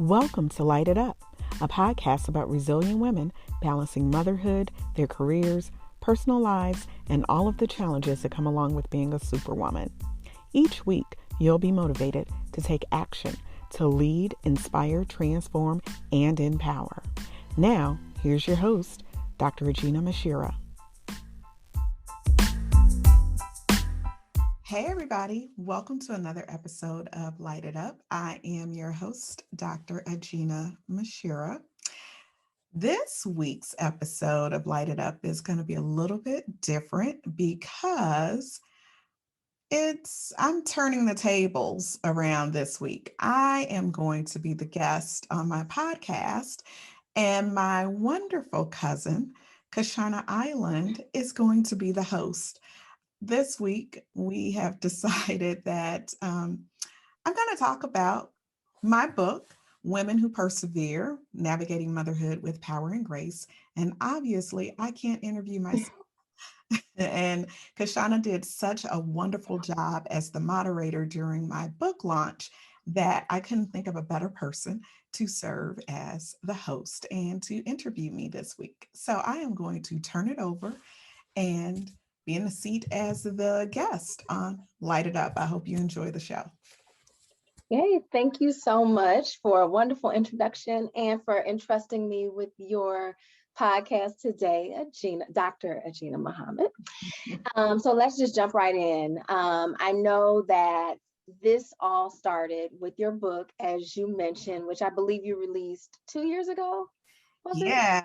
Welcome to Light It Up, a podcast about resilient women balancing motherhood, their careers, personal lives, and all of the challenges that come along with being a superwoman. Each week, you'll be motivated to take action to lead, inspire, transform, and empower. Now, here's your host, Dr. Regina Mashira. Hey everybody, welcome to another episode of Light It Up. I am your host, Dr. Regina Mashira. This week's episode of Light It Up is going to be a little bit different because I'm turning the tables around this week. I am going to be the guest on my podcast, and my wonderful cousin, Kashanna Island, is going to be the host. This week, we have decided that I'm going to talk about my book, Women Who Persevere, Navigating Motherhood with Power and Grace. And obviously, I can't interview myself. And Kashanna did such a wonderful job as the moderator during my book launch that I couldn't think of a better person to serve as the host and to interview me this week. So I am going to turn it over and be in the seat as the guest on Light It Up. I hope you enjoy the show. Yay, thank you so much for a wonderful introduction and for entrusting me with your podcast today, Dr. Agina Muhammad. So let's just jump right in. I know that this all started with your book, as you mentioned, which I believe you released 2 years ago, was it? Yeah,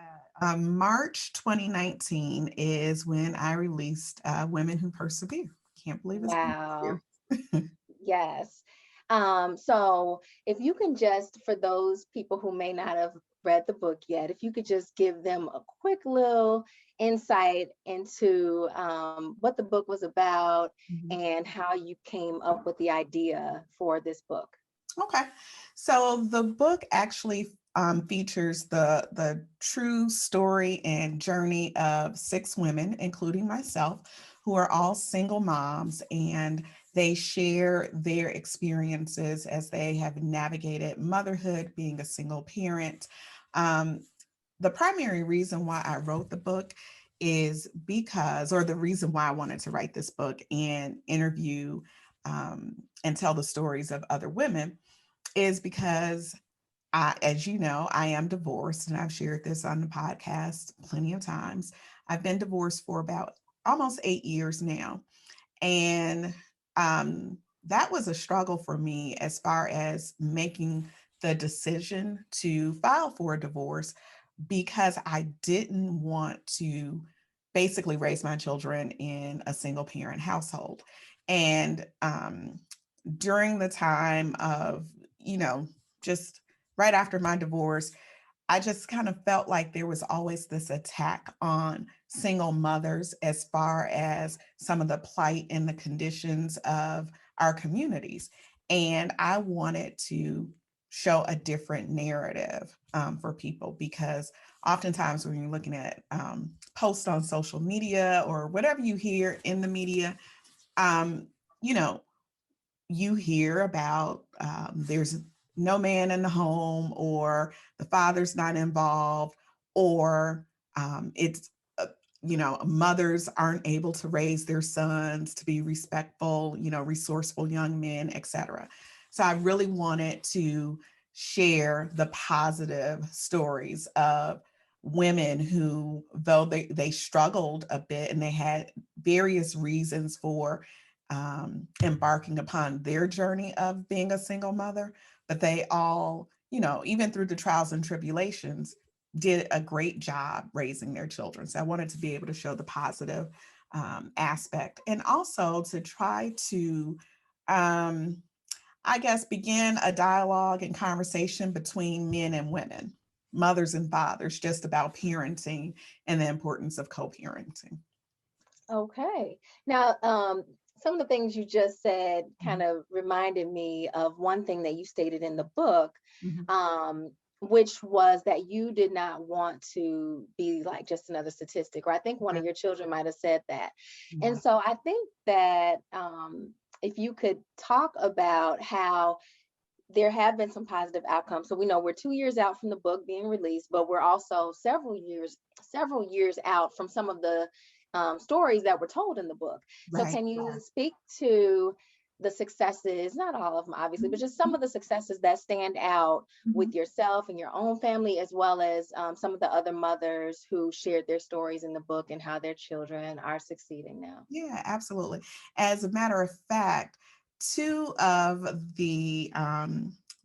March 2019 is when I released Women Who Persevere. Can't believe it's been 2 years. Yes. So if you can just, for those people who may not have read the book yet, if you could just give them a quick little insight into what the book was about and how you came up with the idea for this book. Okay, so the book actually features the true story and journey of 6 women, including myself, who are all single moms, and they share their experiences as they have navigated motherhood, being a single parent. The primary reason why I wrote the book is because, or the reason why I wanted to write this book and interview and tell the stories of other women, is because as you know, I am divorced, and I've shared this on the podcast plenty of times. I've been divorced for about almost 8 years now. And that was a struggle for me as far as making the decision to file for a divorce, because I didn't want to basically raise my children in a single parent household. And during the time of, just right after my divorce, I just kind of felt like there was always this attack on single mothers as far as some of the plight and the conditions of our communities. And I wanted to show a different narrative for people, because oftentimes when you're looking at posts on social media or whatever you hear in the media, you hear about there's no man in the home, or the father's not involved, or it's mothers aren't able to raise their sons to be respectful, resourceful young men, etc. So I really wanted to share the positive stories of women who, though they struggled a bit and they had various reasons for embarking upon their journey of being a single mother, but they all, even through the trials and tribulations, did a great job raising their children. So I wanted to be able to show the positive aspect, and also to try to, begin a dialogue and conversation between men and women, mothers and fathers, just about parenting and the importance of co-parenting. Okay. Now, some of the things you just said kind of reminded me of one thing that you stated in the book, which was that you did not want to be like just another statistic, or I think one of your children might have said that. And so I think that if you could talk about how there have been some positive outcomes. So we know we're 2 years out from the book being released, but we're also several years out from some of the stories that were told in the book. So Right. can you speak to the successes, not all of them obviously, but just some of the successes that stand out Mhm. with yourself and your own family, as well as some of the other mothers who shared their stories in the book and how their children are succeeding now? Yeah, absolutely. As a matter of fact, two of the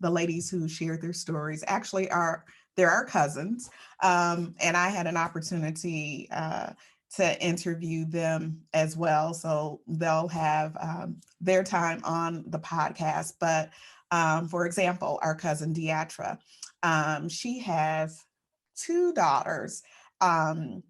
ladies who shared their stories actually are they're our cousins, and I had an opportunity to interview them as well. So they'll have their time on the podcast. But for example, our cousin Deatra, she has two daughters. Um,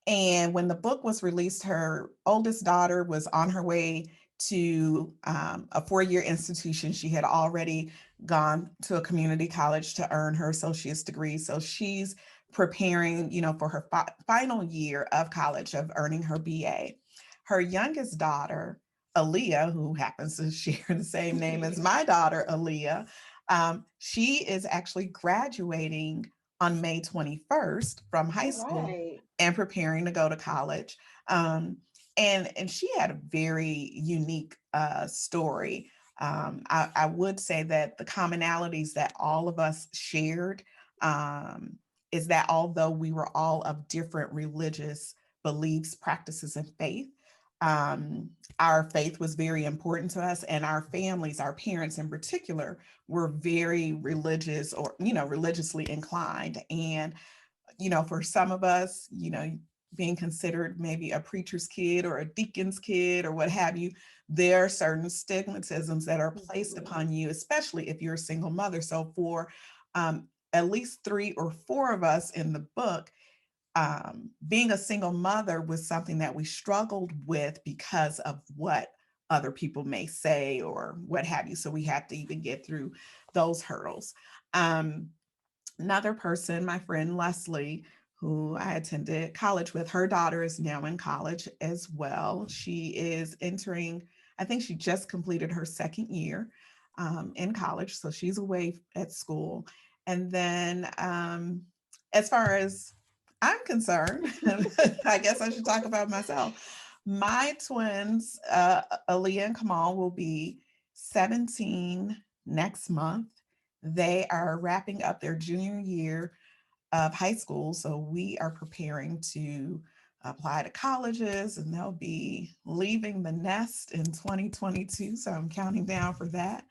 and when the book was released, her oldest daughter was on her way to a 4-year institution. She had already gone to a community college to earn her associate's degree. So she's preparing, for her final year of college of earning her BA. Her youngest daughter, Aaliyah, who happens to share the same name as my daughter, Aaliyah, she is actually graduating on May 21st from high All school right. and preparing to go to college. Um, and she had a very unique story. I would say that the commonalities that all of us shared is that although we were all of different religious beliefs, practices, and faith, um, our faith was very important to us, and our families, our parents in particular, were very religious or religiously inclined. And for some of us, being considered maybe a preacher's kid or a deacon's kid or what have you, there are certain stigmatisms that are placed Mhm. upon you, especially if you're a single mother. So for at least 3 or 4 of us in the book, being a single mother was something that we struggled with because of what other people may say or what have you. So we had to even get through those hurdles. Um, Another person, my friend Leslie, who I attended college with, her daughter is now in college as well. She is entering, I think she just completed her second year in college. So she's away at school. And then, as far as I'm concerned, I guess I should talk about myself. My twins, Aaliyah and Kamal, will be 17 next month. They are wrapping up their junior year of high school. So we are preparing to apply to colleges, and they'll be leaving the nest in 2022. So I'm counting down for that.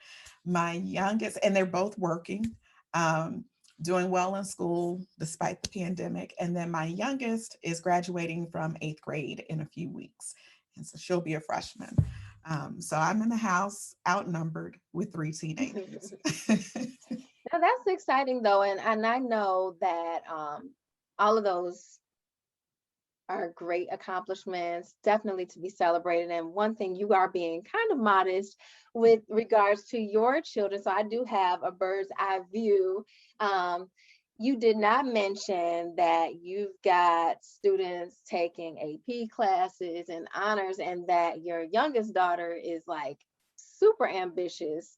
My youngest, and they're both working, um, doing well in school despite the pandemic. And then my youngest is graduating from 8th grade in a few weeks. And so she'll be a freshman. So I'm in the house outnumbered with 3 teenagers. Now that's exciting though, and I know that all of those are great accomplishments, definitely to be celebrated. And one thing, you are being kind of modest with regards to your children. So I do have a bird's eye view. Um, you did not mention that you've got students taking AP classes and honors, and that your youngest daughter is like super ambitious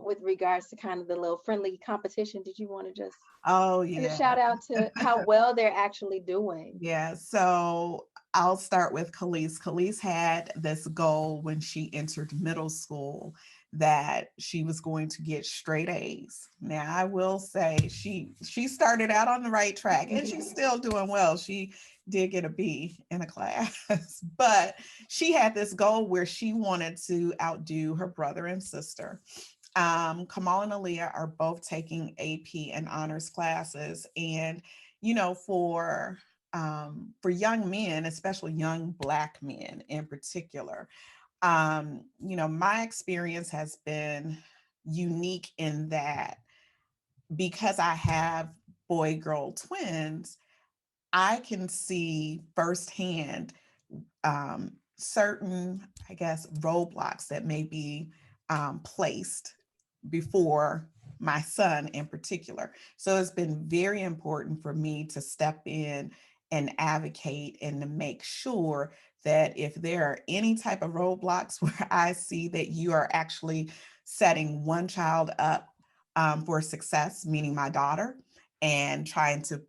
with regards to kind of the little friendly competition. Did you want to just Oh, and a yeah. shout out to how well they're actually doing? Yeah. So I'll start with Khalees. Khalees had this goal when she entered middle school that she was going to get straight A's. Now, I will say she started out on the right track and she's still doing well. She did get a B in a class, but she had this goal where she wanted to outdo her brother and sister. Kamal and Aaliyah are both taking AP and honors classes, and for young men, especially young Black men in particular, my experience has been unique in that because I have boy girl twins, I can see firsthand certain, I guess, roadblocks that may be placed before my son in particular. So it's been very important for me to step in and advocate and to make sure that if there are any type of roadblocks where I see that you are actually setting one child up for success, meaning my daughter, and trying to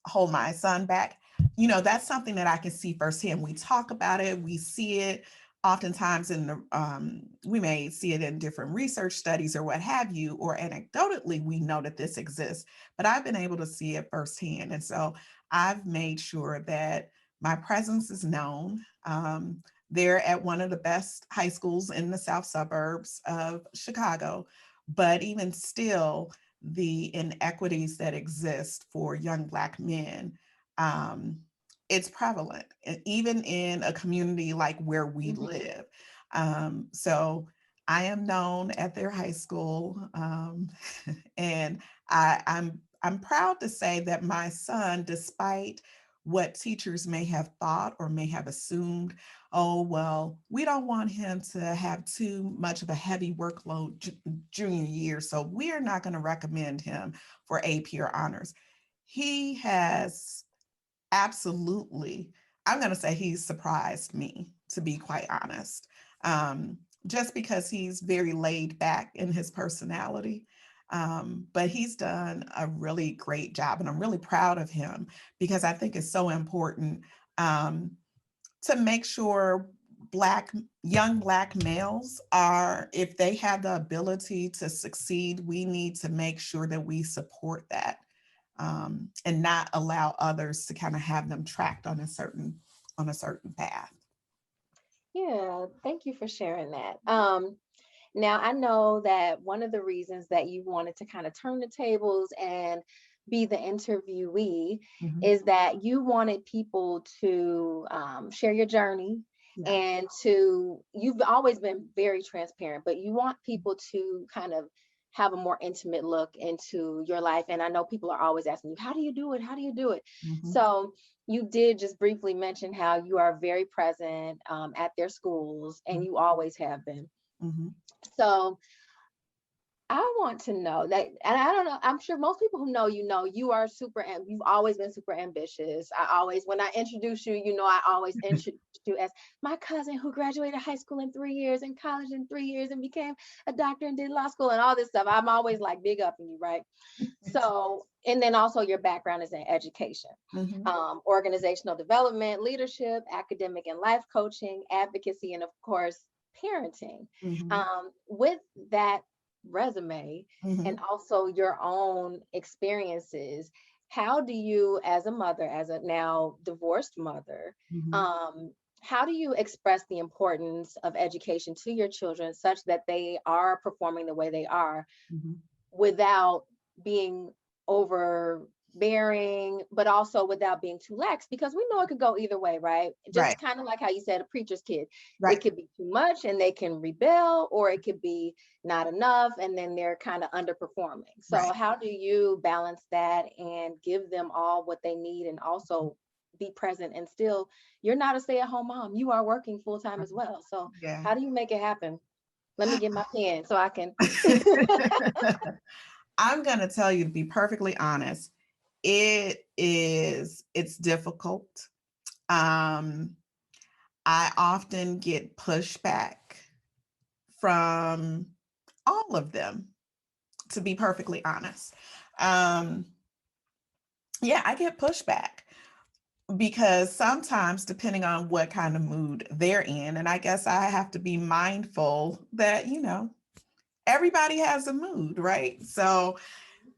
hold my son back, that's something that I can see firsthand. We talk about it, we see it oftentimes in the, we may see it in different research studies or what have you, or anecdotally, we know that this exists, but I've been able to see it firsthand. And so I've made sure that my presence is known. They're at one of the best high schools in the south suburbs of Chicago, but even still, the inequities that exist for young Black men, um, it's prevalent, even in a community like where we live. So I am known at their high school, and I'm proud to say that my son, despite what teachers may have thought or may have assumed, oh, well, we don't want him to have too much of a heavy workload junior year, so we are not going to recommend him for AP or honors. He has absolutely, I'm going to say he's surprised me, to be quite honest, just because he's very laid back in his personality. But he's done a really great job, and I'm really proud of him because I think it's so important to make sure young Black males are, if they have the ability to succeed, we need to make sure that we support that, and not allow others to kind of have them tracked on a certain path. Yeah, thank you for sharing that. Now, I know that one of the reasons that you wanted to kind of turn the tables and be the interviewee Mhm. is that you wanted people to share your journey, Yeah. and you've always been very transparent, but you want people to kind of have a more intimate look into your life. And I know people are always asking you, how do you do it? How do you do it? Mhm. So you did just briefly mention how you are very present at their schools, and Mhm. you always have been. Mhm. So I want to know that, and I don't know, I'm sure most people who know you are you've always been super ambitious. When I introduce you, I always introduce you as my cousin who graduated high school in 3 years and college in 3 years and became a doctor and did law school and all this stuff. I'm always like big up in you, right? So, and then also your background is in education, Mhm. organizational development, leadership, academic and life coaching, advocacy, and of course, parenting. Mhm. With that resume and Mhm. also your own experiences, how do you, as a mother, as a now divorced mother, Mhm. um, how do you express the importance of education to your children such that they are performing the way they are Mhm. without being overbearing, but also without being too lax? Because we know it could go either way, right? Right. Just kind of like how you said, a preacher's kid. It Right. could be too much and they can rebel, or it could be not enough and then they're kind of underperforming. So, Right. how do you balance that and give them all what they need and also be present? And still, you're not a stay at home mom, you are working full time as well. So, Yeah. how do you make it happen? Let me get my pen so I can. I'm going to tell you, to be perfectly honest, it's difficult. Um, I often get pushback from all of them, to be perfectly honest. Um, yeah, I get pushback because sometimes, depending on what kind of mood they're in, and I guess I have to be mindful that, everybody has a mood, right? So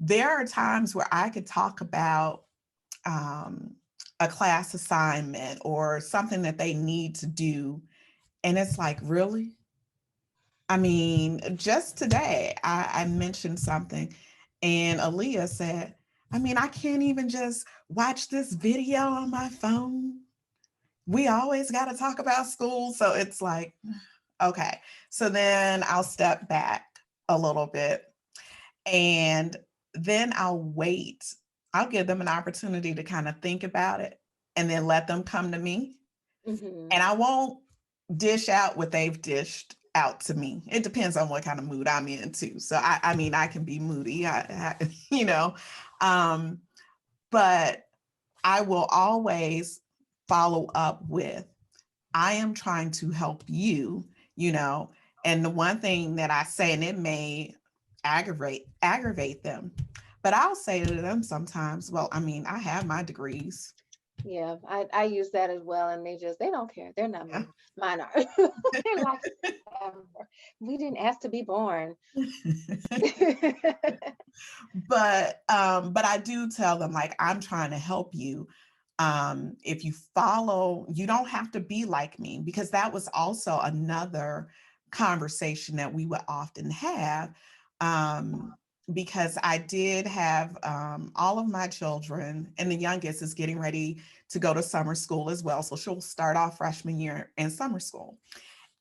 there are times where I could talk about um, a class assignment or something that they need to do. And it's like, really? I mean, just today, I mentioned something, and Aaliyah said, I mean, I can't even just watch this video on my phone. We always got to talk about school. So it's like, okay. So then I'll step back a little bit, and then I'll wait. I'll give them an opportunity to kind of think about it and then let them come to me. Mhm. And I won't dish out what they've dished out to me. It depends on what kind of mood I'm in too. So I mean, I can be moody, um, but I will always follow up with, I am trying to help you, you know, And the one thing that I say, and it may aggravate them, but I'll say to them sometimes, well, I mean, I have my degrees. Yeah, I use that as well, and they don't care. They're not Yeah. moved. Mine are. They're like, whatever. We didn't ask to be born. But I do tell them, like, I'm trying to help you. If you follow, you don't have to be like me, because that was also another conversation that we would often have. um, because I did have all of my children, and the youngest is getting ready to go to summer school as well, so she'll start off freshman year in summer school.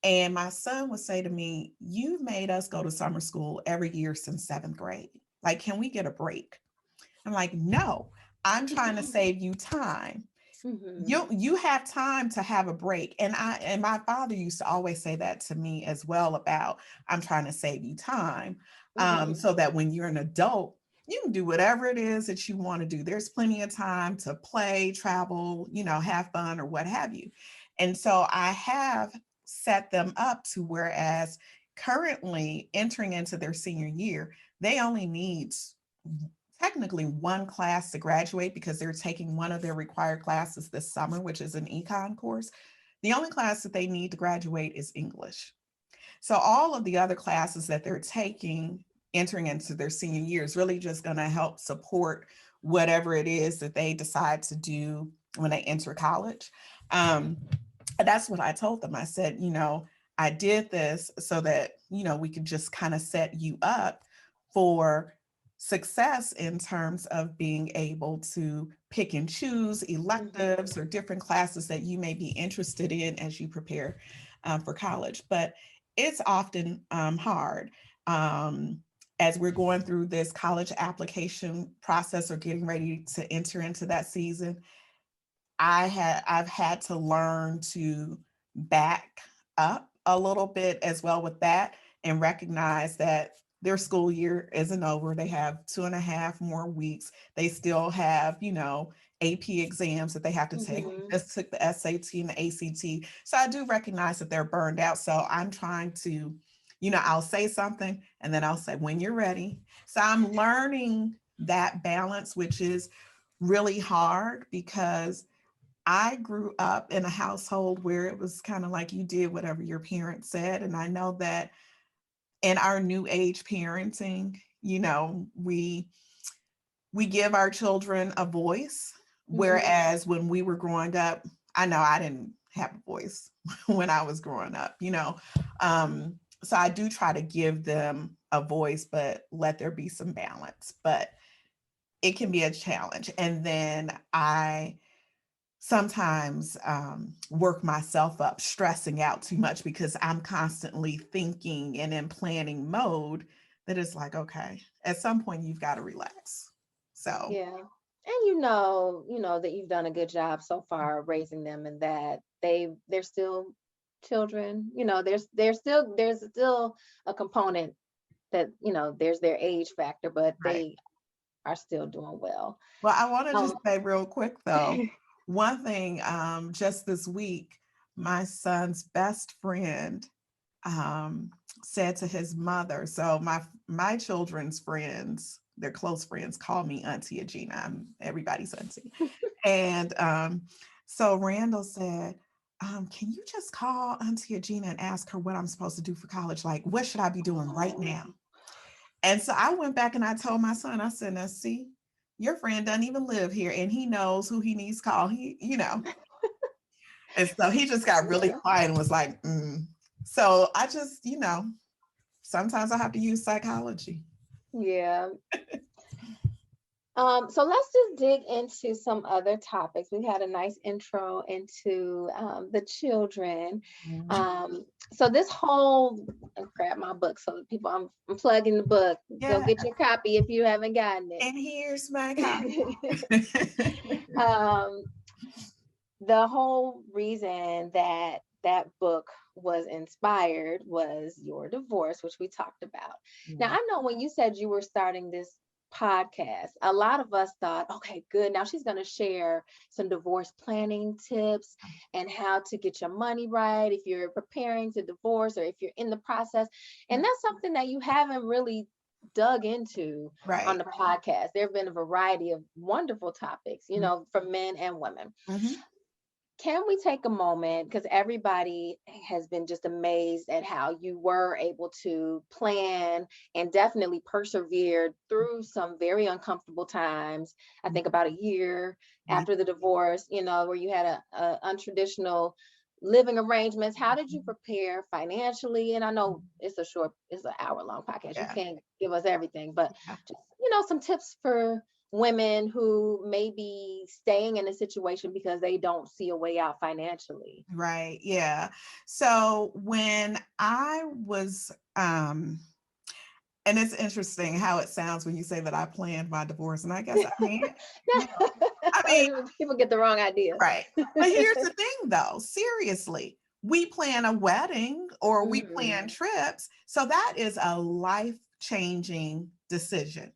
And my son would say to me, "You've made us go to summer school every year since seventh grade. Like, can we get a break?" I'm like, "No, I'm trying to save you time. Hmm. You have time to have a break." And my father used to always say that to me as well, about, I'm trying to save you time, Hmm. so that when you're an adult, you can do whatever it is that you want to do. There's plenty of time to play, travel, have fun, or what have you. And so I have set them up to, whereas currently entering into their senior year, they only need technically one class to graduate, because they're taking one of their required classes this summer, which is an econ course. The only class that they need to graduate is English. So all of the other classes that they're taking entering into their senior year is really just going to help support whatever it is that they decide to do when they enter college. Um, that's what I told them. I said, I did this so that, we could just kind of set you up for success in terms of being able to pick and choose electives Hmm. or different classes that you may be interested in as you prepare for college. But it's often hard. Um, as we're going through this college application process, or getting ready to enter into that season, I've had to learn to back up a little bit as well with that, and recognize that their school year isn't over. They have 2.5 more weeks. They still have, AP exams that they have to take. We Hmm. just took the SAT and the ACT. So I do recognize that they're burned out. So I'm trying to, I'll say something and then I'll say, "When you're ready." So I'm learning that balance, which is really hard, because I grew up in a household where it was kind of like you did whatever your parents said. And I know that in our new age parenting, we give our children a voice. Hmm. Whereas when we were growing up, I know I didn't have a voice when I was growing up. So I do try to give them a voice, but let there be some balance. But it can be a challenge. And then I sometimes work myself up, stressing out too much, because I'm constantly thinking and in planning mode, that is like, okay, at some point you've got to relax. So, Yeah. And that you've done a good job so far raising them, and that they're still children. There's still a component that, there's their age factor, but right. they are still doing well. Well, I want to just Um, say real quick though, one thing, just this week, my son's best friend um, said to his mother. So my children's friends, their close friends, call me Auntie Agina. I'm everybody's auntie. And so Randall said, "Can you just call Auntie Agina and ask her what I'm supposed to do for college? Like, what should I be doing right now?" And so I went back and I told my son, I said, "Now, see, your friend doesn't even live here, and he knows who he needs to call. And so he just got really yeah. quiet and was like, mm. So I just, sometimes I have to use psychology. Yeah. So let's just dig into some other topics. We had a nice intro into the children. Mhm. Um, so this whole, grab my book. So people, I'm plugging the book. Go Yeah. get your copy if you haven't gotten And here's my copy. it. um, the whole reason that that book was inspired was your divorce, which we talked about. Now, Yeah. I know when you said you were starting this podcast, a lot of us thought, okay, good. Now she's going to share some divorce planning tips and how to get your money right if you're preparing to divorce or if you're in the process. And that's something that you haven't really dug into on Right. the podcast. There have been a variety of wonderful topics, you know, for men and women. Mm-hmm. Can we take a moment, because everybody has been just amazed at how you were able to plan and definitely persevered through some very uncomfortable times. I think about a year Yeah. after the divorce, you know, where you had a untraditional living arrangements. How did you prepare financially? And I know it's an hour long podcast. You Yeah. can't give us everything, but Yeah. just, you know, some tips for women who may be staying in a situation because they don't see a way out financially. Right. Yeah. So when I was, and it's interesting how it sounds when you say that I planned my divorce. And I guess, you know, I mean, People get the wrong idea. right. But here's the thing though, seriously, we plan a wedding or we plan Mhm. trips. So that is a life-changing decision.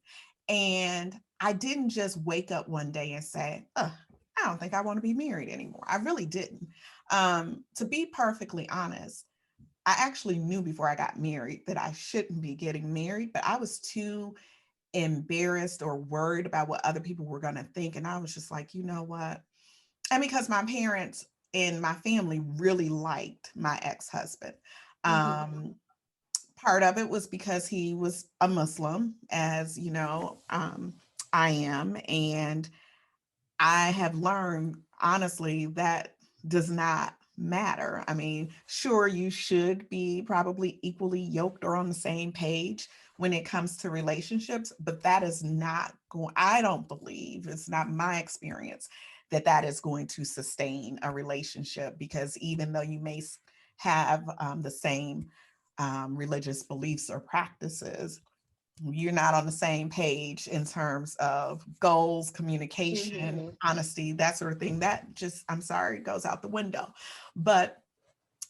And I didn't just wake up one day and say, oh, I don't think I want to be married anymore. I really didn't. To be perfectly honest, I actually knew before I got married that I shouldn't be getting married, but I was too embarrassed or worried about what other people were going to think. And I was just like, you know what? And because my parents and my family really liked my ex-husband. Mhm. Um, Part of it was because he was a Muslim, as you know, I am. And I have learned, honestly, that does not matter. I mean, sure, you should be probably equally yoked or on the same page when it comes to relationships, but that is not going, I don't believe, it's not my experience that that is going to sustain a relationship, because even though you may have the same religious beliefs or practices, you're not on the same page in terms of goals, communication, Mhm. honesty, that sort of thing. That just, I'm sorry, goes out the window. But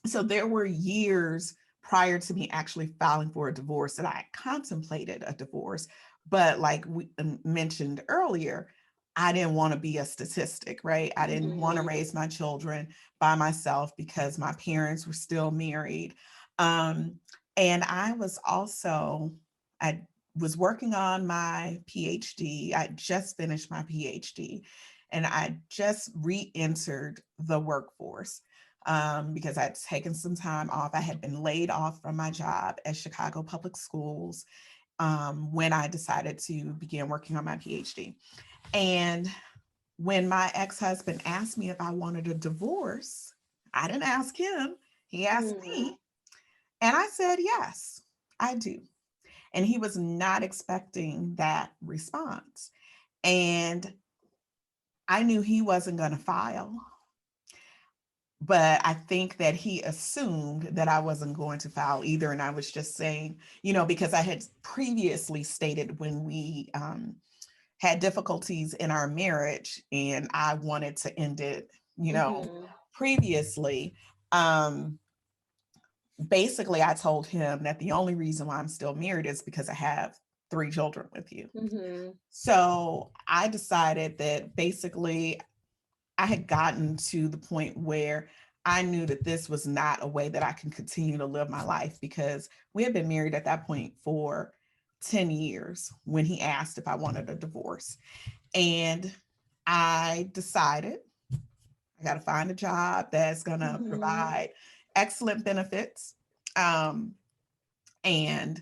so there were years prior to me actually filing for a divorce that I contemplated a divorce. But like we mentioned earlier, I didn't want to be a statistic, right? I didn't want to Mhm. raise my children by myself because my parents were still married. Um, and I was also, I was working on my PhD. I just finished my PhD and I just re entered the workforce because I'd taken some time off. I had been laid off from my job at Chicago Public Schools when I decided to begin working on my PhD. And when my ex husband asked me if I wanted a divorce, I didn't ask him, he asked Mhm. me. And I said, yes, I do. And he was not expecting that response. And I knew he wasn't going to file, but I think that he assumed that I wasn't going to file either. And I was just saying, because I had previously stated when we had difficulties in our marriage and I wanted to end it, Mhm. previously. Um, Basically, I told him that the only reason why I'm still married is because I have 3 children with you. Mhm. So I decided that basically I had gotten to the point where I knew that this was not a way that I can continue to live my life, because we had been married at that point for 10 years when he asked if I wanted a divorce. And I decided I got to find a job that's going to Mhm. provide excellent benefits. Um, and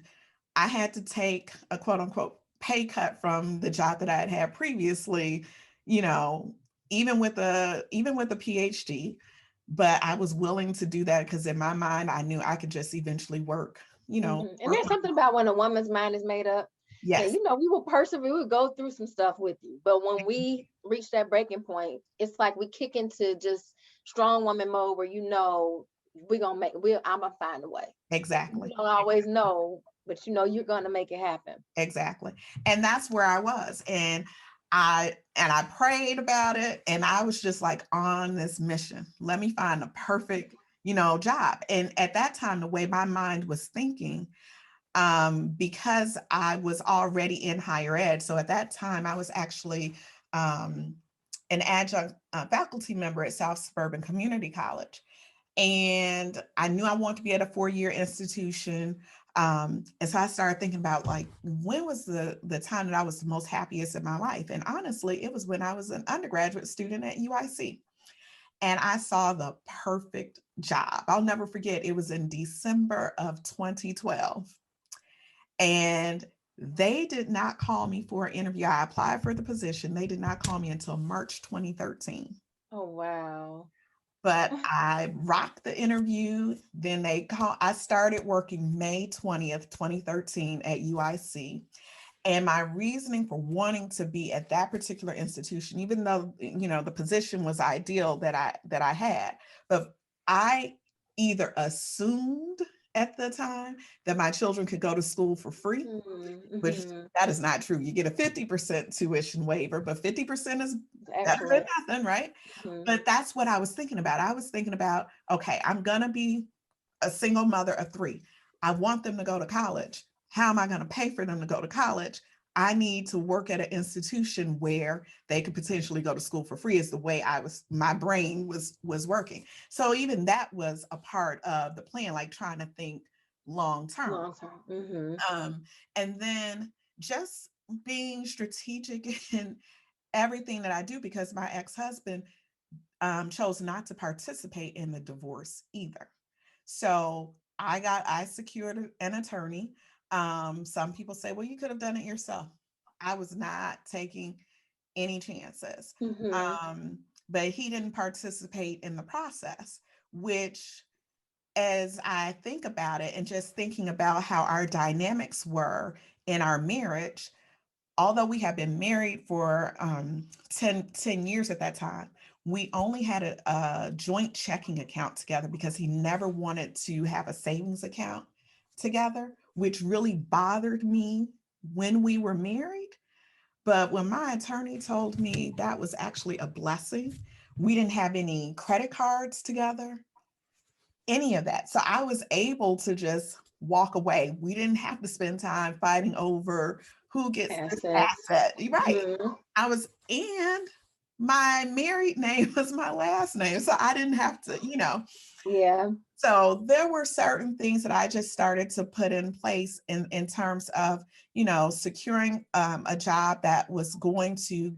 I had to take a quote unquote pay cut from the job that I had had previously, you know, even with a PhD, but I was willing to do that because in my mind I knew I could just eventually work, Mhm. And work there's my, something about when a woman's mind is made up. And yes, you know, we will persevere, we will go through some stuff with you. But when we reach that breaking point, it's like we kick into just strong woman mode where we're gonna I'm gonna find a way. You exactly. don't always know, but you're gonna make it happen. Exactly. And that's where I was. And I prayed about it and I was just like on this mission. Let me find the perfect, job. And at that time, the way my mind was thinking, because I was already in higher ed. So at that time, I was actually um, an adjunct faculty member at South Suburban Community College. And I knew I wanted to be at a 4-year institution. And so I started thinking about like, when was the time that I was the most happiest in my life? And honestly, it was when I was an undergraduate student at UIC. And I saw the perfect job. I'll never forget, it was in December of 2012. And they did not call me for an interview. I applied for the position. They did not call me until March 2013. Oh, wow. But I rocked the interview. Then they called, I started working May 20th, 2013 at UIC. And my reasoning for wanting to be at that particular institution, even though, the position was ideal that I had, but I either assumed at the time that my children could go to school for free, which Mm-hmm. that is not true. You get a 50% tuition waiver, but 50% is better than Excellent. nothing, right? Mm-hmm. But that's what I was thinking about. I was thinking about, okay, I'm going to be a single mother of 3. I want them to go to college. How am I going to pay for them to go to college? I need to work at an institution where they could potentially go to school for free, is the way my brain was working. So even that was a part of the plan, like trying to think long term. Long term. Mm-hmm. Um, and then just being strategic in everything that I do, because my ex-husband chose not to participate in the divorce either. So I secured an attorney. Some people say, well, you could have done it yourself. I was not taking any chances. Mm-hmm. Um, but he didn't participate in the process, which, as I think about it and just thinking about how our dynamics were in our marriage, although we had been married for 10 years at that time, we only had a joint checking account together because he never wanted to have a savings account together, which really bothered me when we were married. But when my attorney told me that was actually a blessing, we didn't have any credit cards together, any of that. So I was able to just walk away. We didn't have to spend time fighting over who gets this Assets. asset. You're right. Mm-hmm. And my married name was my last name. So I didn't have to, Yeah. so there were certain things that I just started to put in place in terms of, securing a job that was going to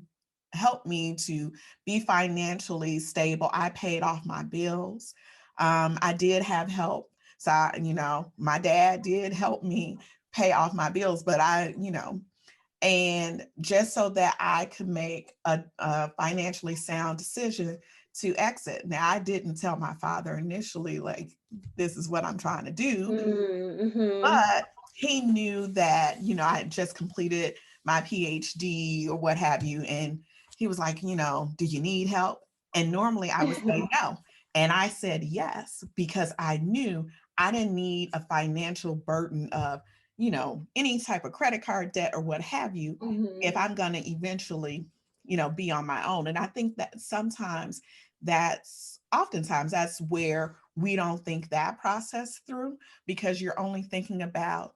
help me to be financially stable. I paid off my bills. I did have help. So, my dad did help me pay off my bills, but and just so that I could make a financially sound decision to exit. Now, I didn't tell my father initially, like, this is what I'm trying to do, Mm-hmm. but he knew that, I had just completed my PhD or what have you. And he was like, do you need help? And normally I would say no. And I said yes, because I knew I didn't need a financial burden of, any type of credit card debt or what have you, Mm-hmm. if I'm going to eventually, be on my own. And I think that oftentimes that's where we don't think that process through, because you're only thinking about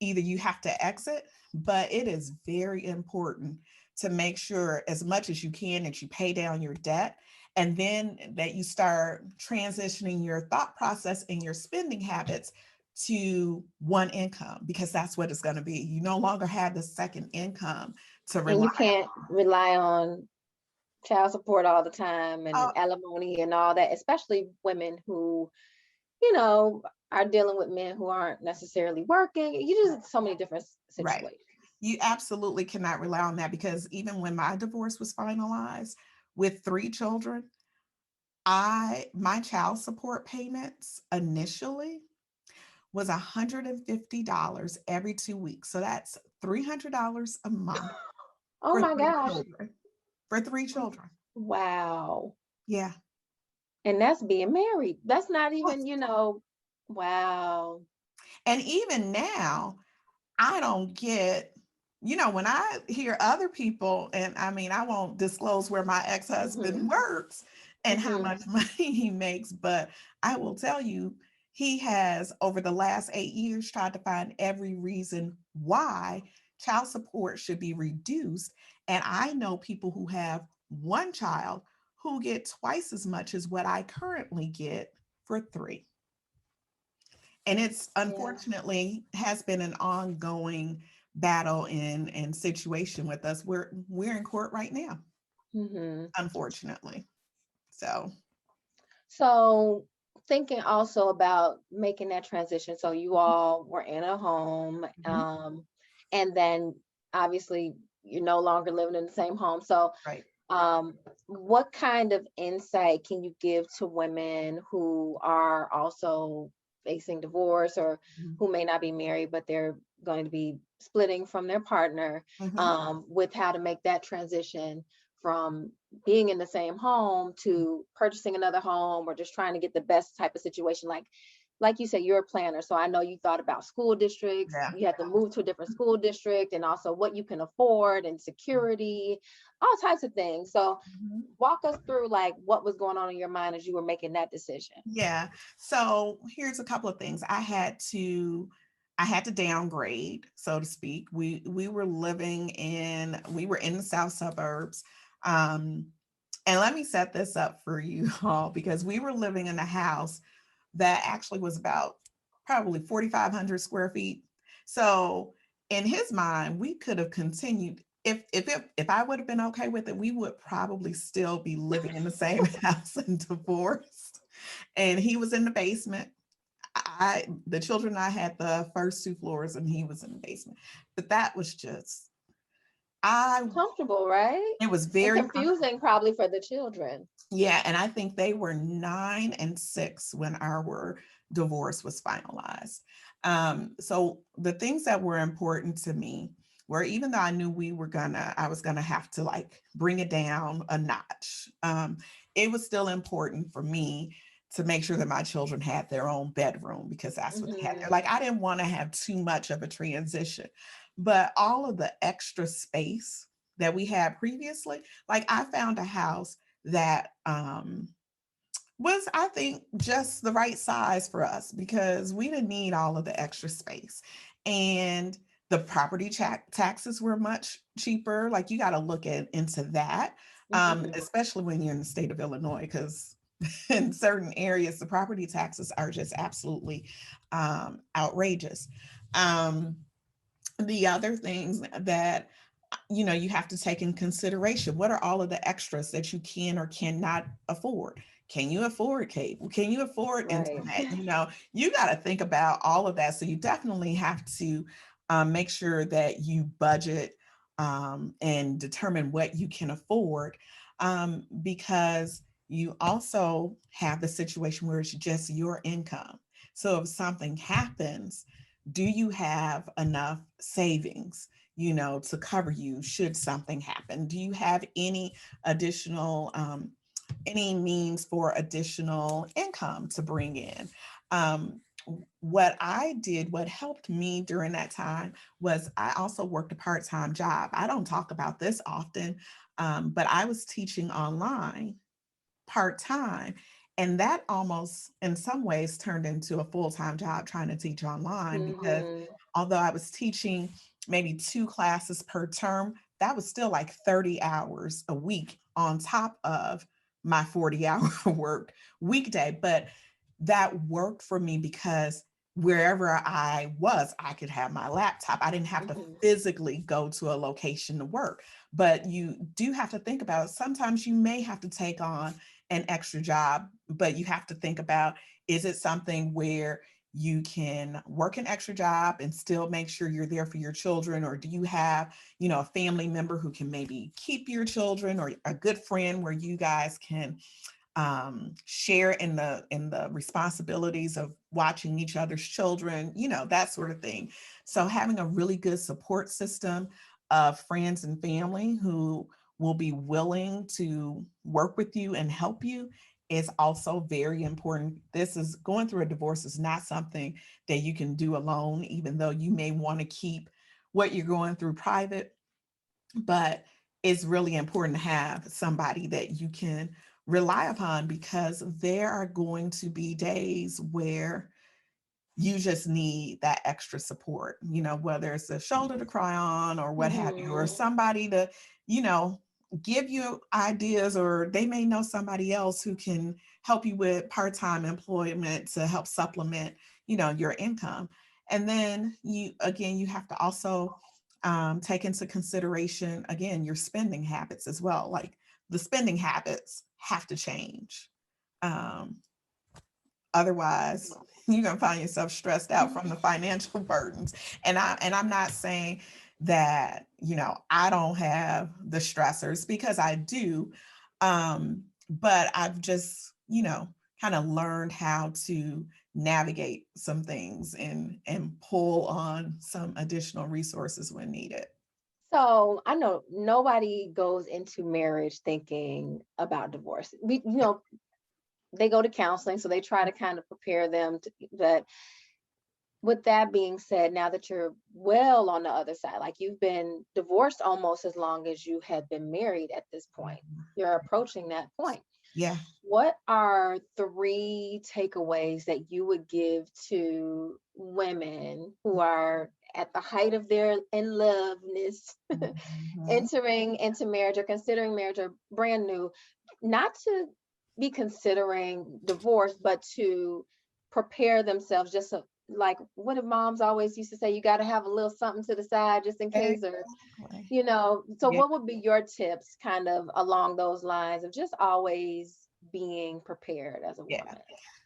either you have to exit, but it is very important to make sure as much as you can that you pay down your debt, and then that you start transitioning your thought process and your spending habits to one income, because that's what it's going to be. You no longer have the second income to And rely you can't rely on child support all the time and on. alimony and all that, especially women who, you know, are dealing with men who aren't necessarily working. You just so many different Right. situations. You absolutely cannot rely on that, because even when my divorce was finalized with 3 children, my child support payments initially was $150 every 2 weeks. So that's $300 a month Oh for my three gosh. children. For 3 children. Wow. Yeah. And that's being married. That's not Yes. even, wow. And even now, I don't get, when I hear other people, and I mean, I won't disclose where my ex-husband Hmm. works and how Hmm. much money he makes, but I will tell you, He has, over the last 8 years, tried to find every reason why child support should be reduced. And I know people who have one child who get twice as much as what I currently get for three. And it's Yeah. unfortunately has been an ongoing battle and situation with us. We're in court right now, Hmm. unfortunately. So So thinking also about making that transition. So you all were in a home, mhm, and then obviously you're no longer living in the same home. So right. um, what kind of insight can you give to women who are also facing divorce, or Mhm, who may not be married, but they're going to be splitting from their partner, mhm, with how to make that transition from being in the same home to purchasing another home, or just trying to get the best type of situation? Like you said, you're a planner, so I know you thought about school districts. yeah. You had to move to a different school district, and also what you can afford and security, all types of things. So Mhm. walk us through like what was going on in your mind as you were making that decision. Yeah. So here's a couple of things. I had to downgrade, so to speak. We were in the south suburbs. Um, and let me set this up for you all because we were living in a house that actually was about probably 4,500 square feet. So in his mind, we could have continued. If I would have been okay with it, we would probably still be living in the same house and divorced. And he was in the basement. The children and I had the first two floors, and he was in the basement. But that was just I. Comfortable, right? It was And very comfortable. confusing probably for the children. Yeah, and I think they were 9 and 6 when our divorce was finalized. So the things that were important to me were, even though I knew I was gonna have to like bring it down a notch. It was still important for me to make sure that my children had their own bedroom because that's what they had there. Hmm. Like I didn't want to have too much of a transition, but all of the extra space that we had previously, like I found a house that was, I think, just the right size for us because we didn't need all of the extra space. And the property taxes were much cheaper. Like you got to look at into that, Hmm. especially when you're in the state of Illinois, because in certain areas the property taxes are just absolutely outrageous. Um, the other things that you have to take in consideration, what are all of the extras that you can or cannot afford? Can you afford cable? Can you afford Right. internet? You got to think about all of that. So you definitely have to make sure that you budget and determine what you can afford, because you also have the situation where it's just your income. So if something happens, do you have enough savings, to cover you should something happen? Do you have additional, any means for additional income to bring in? Um, what I did, what helped me during that time was I also worked a part time job. I don't talk about this often, but I was teaching online part time. And that almost, in some ways, turned into a full time job trying to teach online because Hmm. although I was teaching maybe two classes per term, that was still like 30 hours a week on top of my 40-hour work weekday. But that worked for me because wherever I was, I could have my laptop. I didn't have to Hmm. physically go to a location to work. But you do have to think about, sometimes you may have to take on an extra job, but you have to think about, is it something where you can work an extra job and still make sure you're there for your children? Or do you have, a family member who can maybe keep your children, or a good friend where you guys can share in the responsibilities of watching each other's children, that sort of thing. So having a really good support system of friends and family who will be willing to work with you and help you is also very important. This is going through a divorce is not something that you can do alone, even though you may want to keep what you're going through private, but it's really important to have somebody that you can rely upon because there are going to be days where you just need that extra support, whether it's a shoulder to cry on or what have you, or Mm-hmm. somebody to, you know, give you ideas, or they may know somebody else who can help you with part-time employment to help supplement, your income. And then you have to also take into consideration, again, your spending habits as well. Like the spending habits have to change. Um, Otherwise, you're gonna find yourself stressed out from the financial burdens. And I'm not saying that, I don't have the stressors, because I do. But I've just, kind of learned how to navigate some things and pull on some additional resources when needed. So I know nobody goes into marriage thinking about divorce. They go to counseling, so they try to kind of prepare them to that. With that being said, now that you're well on the other side, like you've been divorced almost as long as you had been married at this point, you're approaching that point. Yeah. What are three takeaways that you would give to women who are at the height of their in loveness, Mhm. entering into marriage or considering marriage or brand new, not to be considering divorce, but to prepare themselves just so, like what if moms always used to say, you got to have a little something to the side just in case, or Exactly. so Yeah. what would be your tips kind of along those lines of just always being prepared as a Yeah. woman?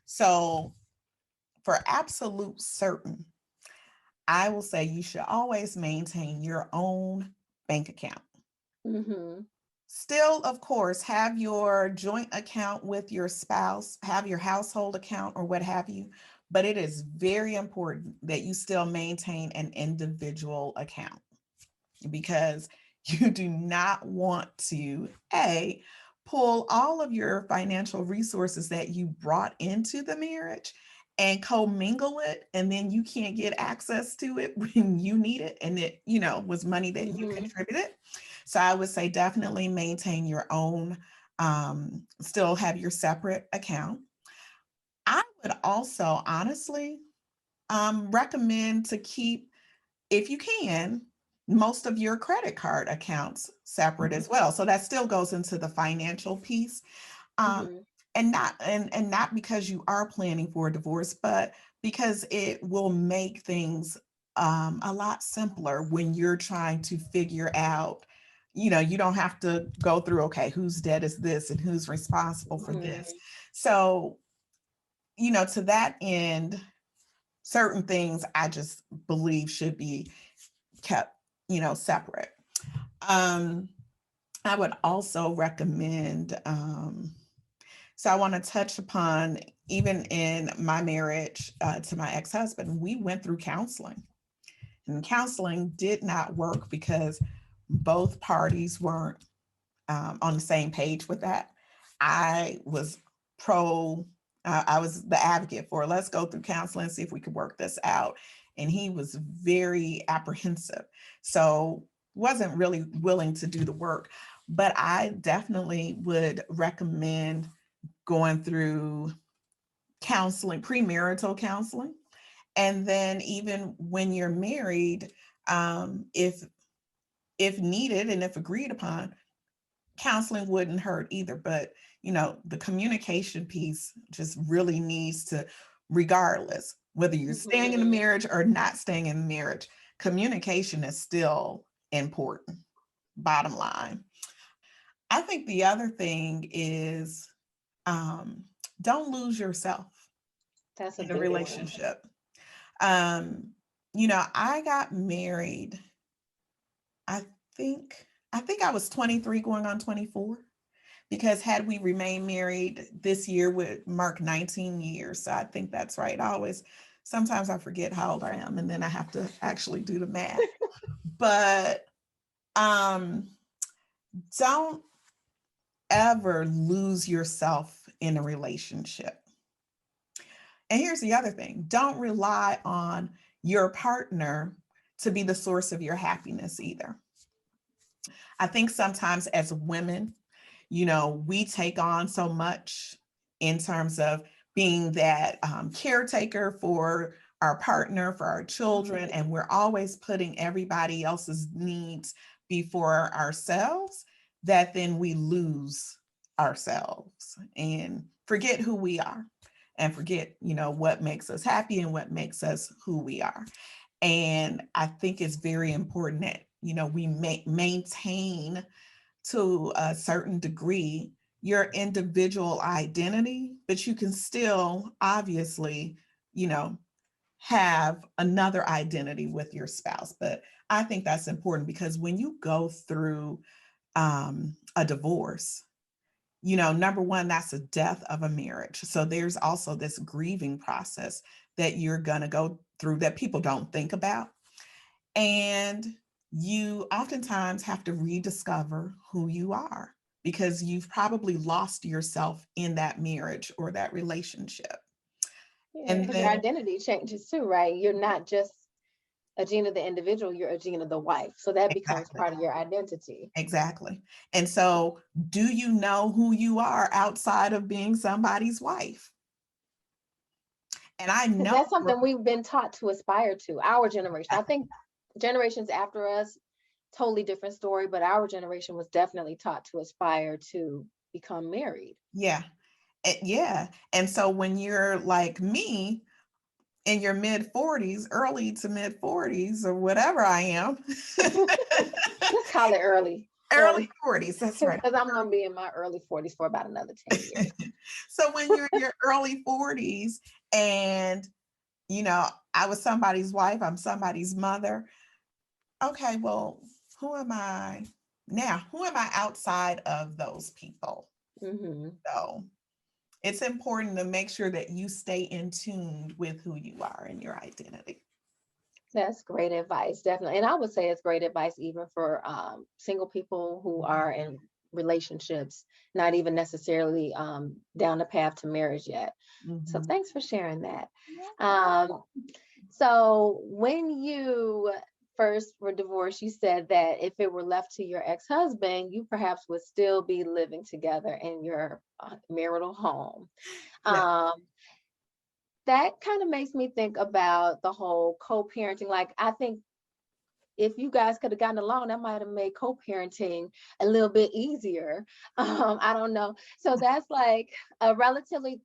So, for absolute certain, I will say you should always maintain your own bank account. Mm-hmm. Still, of course, have your joint account with your spouse, have your household account or what have you, but it is very important that you still maintain an individual account, because you do not want to, A, pull all of your financial resources that you brought into the marriage and commingle it, and then you can't get access to it when you need it, and it, was money that you Mm-hmm. contributed. So I would say definitely maintain your own, still have your separate account. I would also honestly recommend to keep, if you can, most of your credit card accounts separate as well. So that still goes into the financial piece. Um, Mm-hmm. and not because you are planning for a divorce, but because it will make things a lot simpler when you're trying to figure out. You don't have to go through, okay, whose debt is this and who's responsible for this. Mm-hmm. So, to that end, certain things I just believe should be kept, separate. Um, I would also recommend, so I want to touch upon, even in my marriage to my ex-husband, we went through counseling, and counseling did not work because both parties weren't on the same page with that. I was pro, I was the advocate for, let's go through counseling, see if we could work this out. And he was very apprehensive. So wasn't really willing to do the work. But I definitely would recommend going through counseling, premarital counseling. And then even when you're married, if needed and if agreed upon, counseling wouldn't hurt either. But the communication piece just really needs to, regardless whether you're staying in the Mm-hmm. marriage or not staying in the marriage, communication is still important, bottom line. I think the other thing is, um, don't lose yourself That's a in a big one. relationship. um, I got married, i I think I was 23 going on 24, because had we remained married, this year would mark 19 years. So I think that's right. Sometimes I forget how old I am, and then I have to actually do the math. But um, don't ever lose yourself in a relationship. And here's the other thing, don't rely on your partner to be the source of your happiness either. I think sometimes as women, we take on so much in terms of being that caretaker for our partner, for our children, and we're always putting everybody else's needs before ourselves, that then we lose ourselves and forget who we are and forget, what makes us happy and what makes us who we are. And I think it's very important that, we maintain to a certain degree your individual identity, but you can still obviously, you know, have another identity with your spouse. But I think that's important because when you go through a divorce, number one, that's a death of a marriage. So there's also this grieving process that you're going to go through that people don't think about. And you oftentimes have to rediscover who you are because you've probably lost yourself in that marriage or that relationship. Yeah, And because your then, identity changes too, right? You're not just Agena the individual, you're Agena the wife. So that becomes exactly, part of your identity. exactly. And so, do you know who you are outside of being somebody's wife? And I Because know, that's something we've been taught to aspire to, our generation. I think generations after us, totally different story, but our generation was definitely taught to aspire to become married. yeah, yeah. And so, when you're like me, in your mid 40s, early to mid 40s, or whatever I am. Let's call it early. Early Early. 40s, that's right. Because I'm gonna be in my early 40s for about another 10 years. So when you're in your early 40s and, I was somebody's wife, I'm somebody's mother. Okay, well, who am I now? Who am I outside of those people? Mm-hmm. So it's important to make sure that you stay in tune with who you are and your identity. That's great advice, definitely. And I would say it's great advice even for single people who are in relationships, not even necessarily down the path to marriage yet. So Mhm. thanks for sharing that. Um, so when you first were divorced, you said that if it were left to your ex-husband, you perhaps would still be living together in your marital home. Yeah. Um, that kind of makes me think about the whole co-parenting. Like, I think if you guys could have gotten along, that might have made co-parenting a little bit easier. I don't know. So that's like a relatively,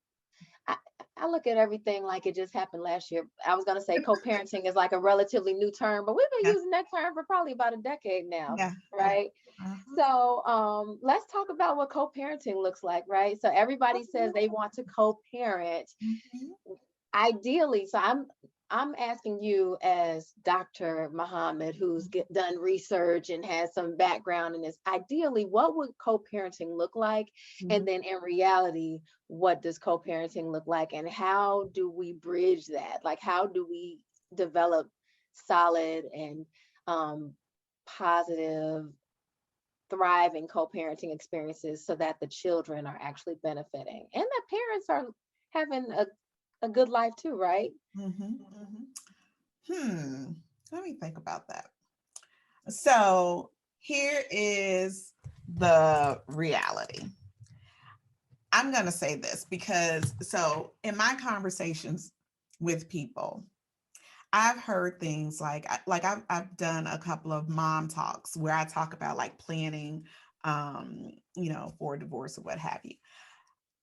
I, I look at everything like it just happened last year. I was going to say co-parenting is like a relatively new term, but we've been Yeah. using that term for probably about a decade now, Yeah. Yeah. right? Uh-huh. So let's talk about what co-parenting looks like, right? So everybody says they want to co-parent Mhm. ideally. So I'm asking you as Dr. Muhammad, who's done research and has some background in this. Ideally, what would co-parenting look like? And Mhm. then in reality, what does co-parenting look like? And how do we bridge that? Like, how do we develop solid and um, positive, thriving co-parenting experiences so that the children are actually benefiting and that parents are having a good life too, right? Mhm. Mhm. Let me think about that. So here is the reality. I'm going to say this because, so in my conversations with people, I've heard things like I've done a couple of mom talks where I talk about like planning, for divorce or what have you.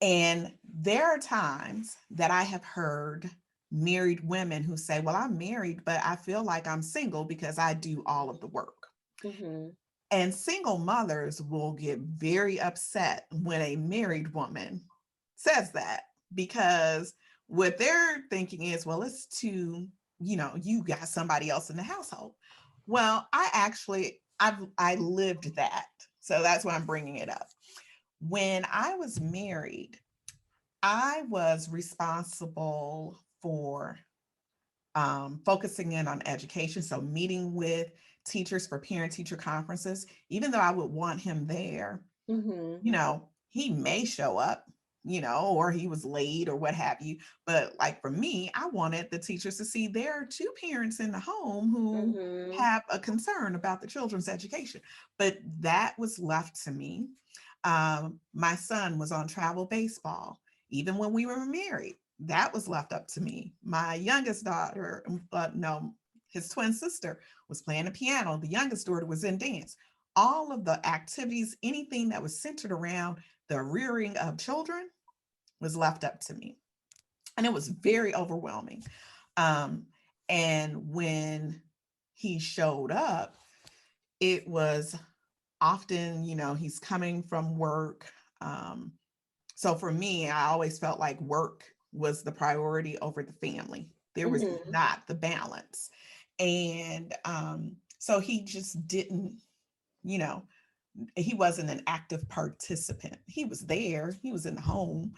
And there are times that I have heard married women who say, well, I'm married, but I feel like I'm single because I do all of the work. Mm-hmm. And single mothers will get very upset when a married woman says that because what they're thinking is, well, it's too, you got somebody else in the household. Well, I lived that. So that's why I'm bringing it up. When I was married, I was responsible for focusing in on education. So, meeting with teachers for parent teacher conferences, even though I would want him there, Mm-hmm. he may show up, or he was late or what have you. But like for me, I wanted the teachers to see there are two parents in the home who Mm-hmm. have a concern about the children's education. But that was left to me. My son was on travel baseball, even when we were married. that was left up to me. My youngest daughter, no, his twin sister was playing the piano. The youngest daughter was in dance. All of the activities, anything that was centered around the rearing of children was left up to me. And it was very overwhelming. Um, and when he showed up, it was often, he's coming from work. Um, so for me, I always felt like work was the priority over the family. There was Mm-hmm. not the balance. And so he just didn't, you know, he wasn't an active participant. He was there, he was in the home.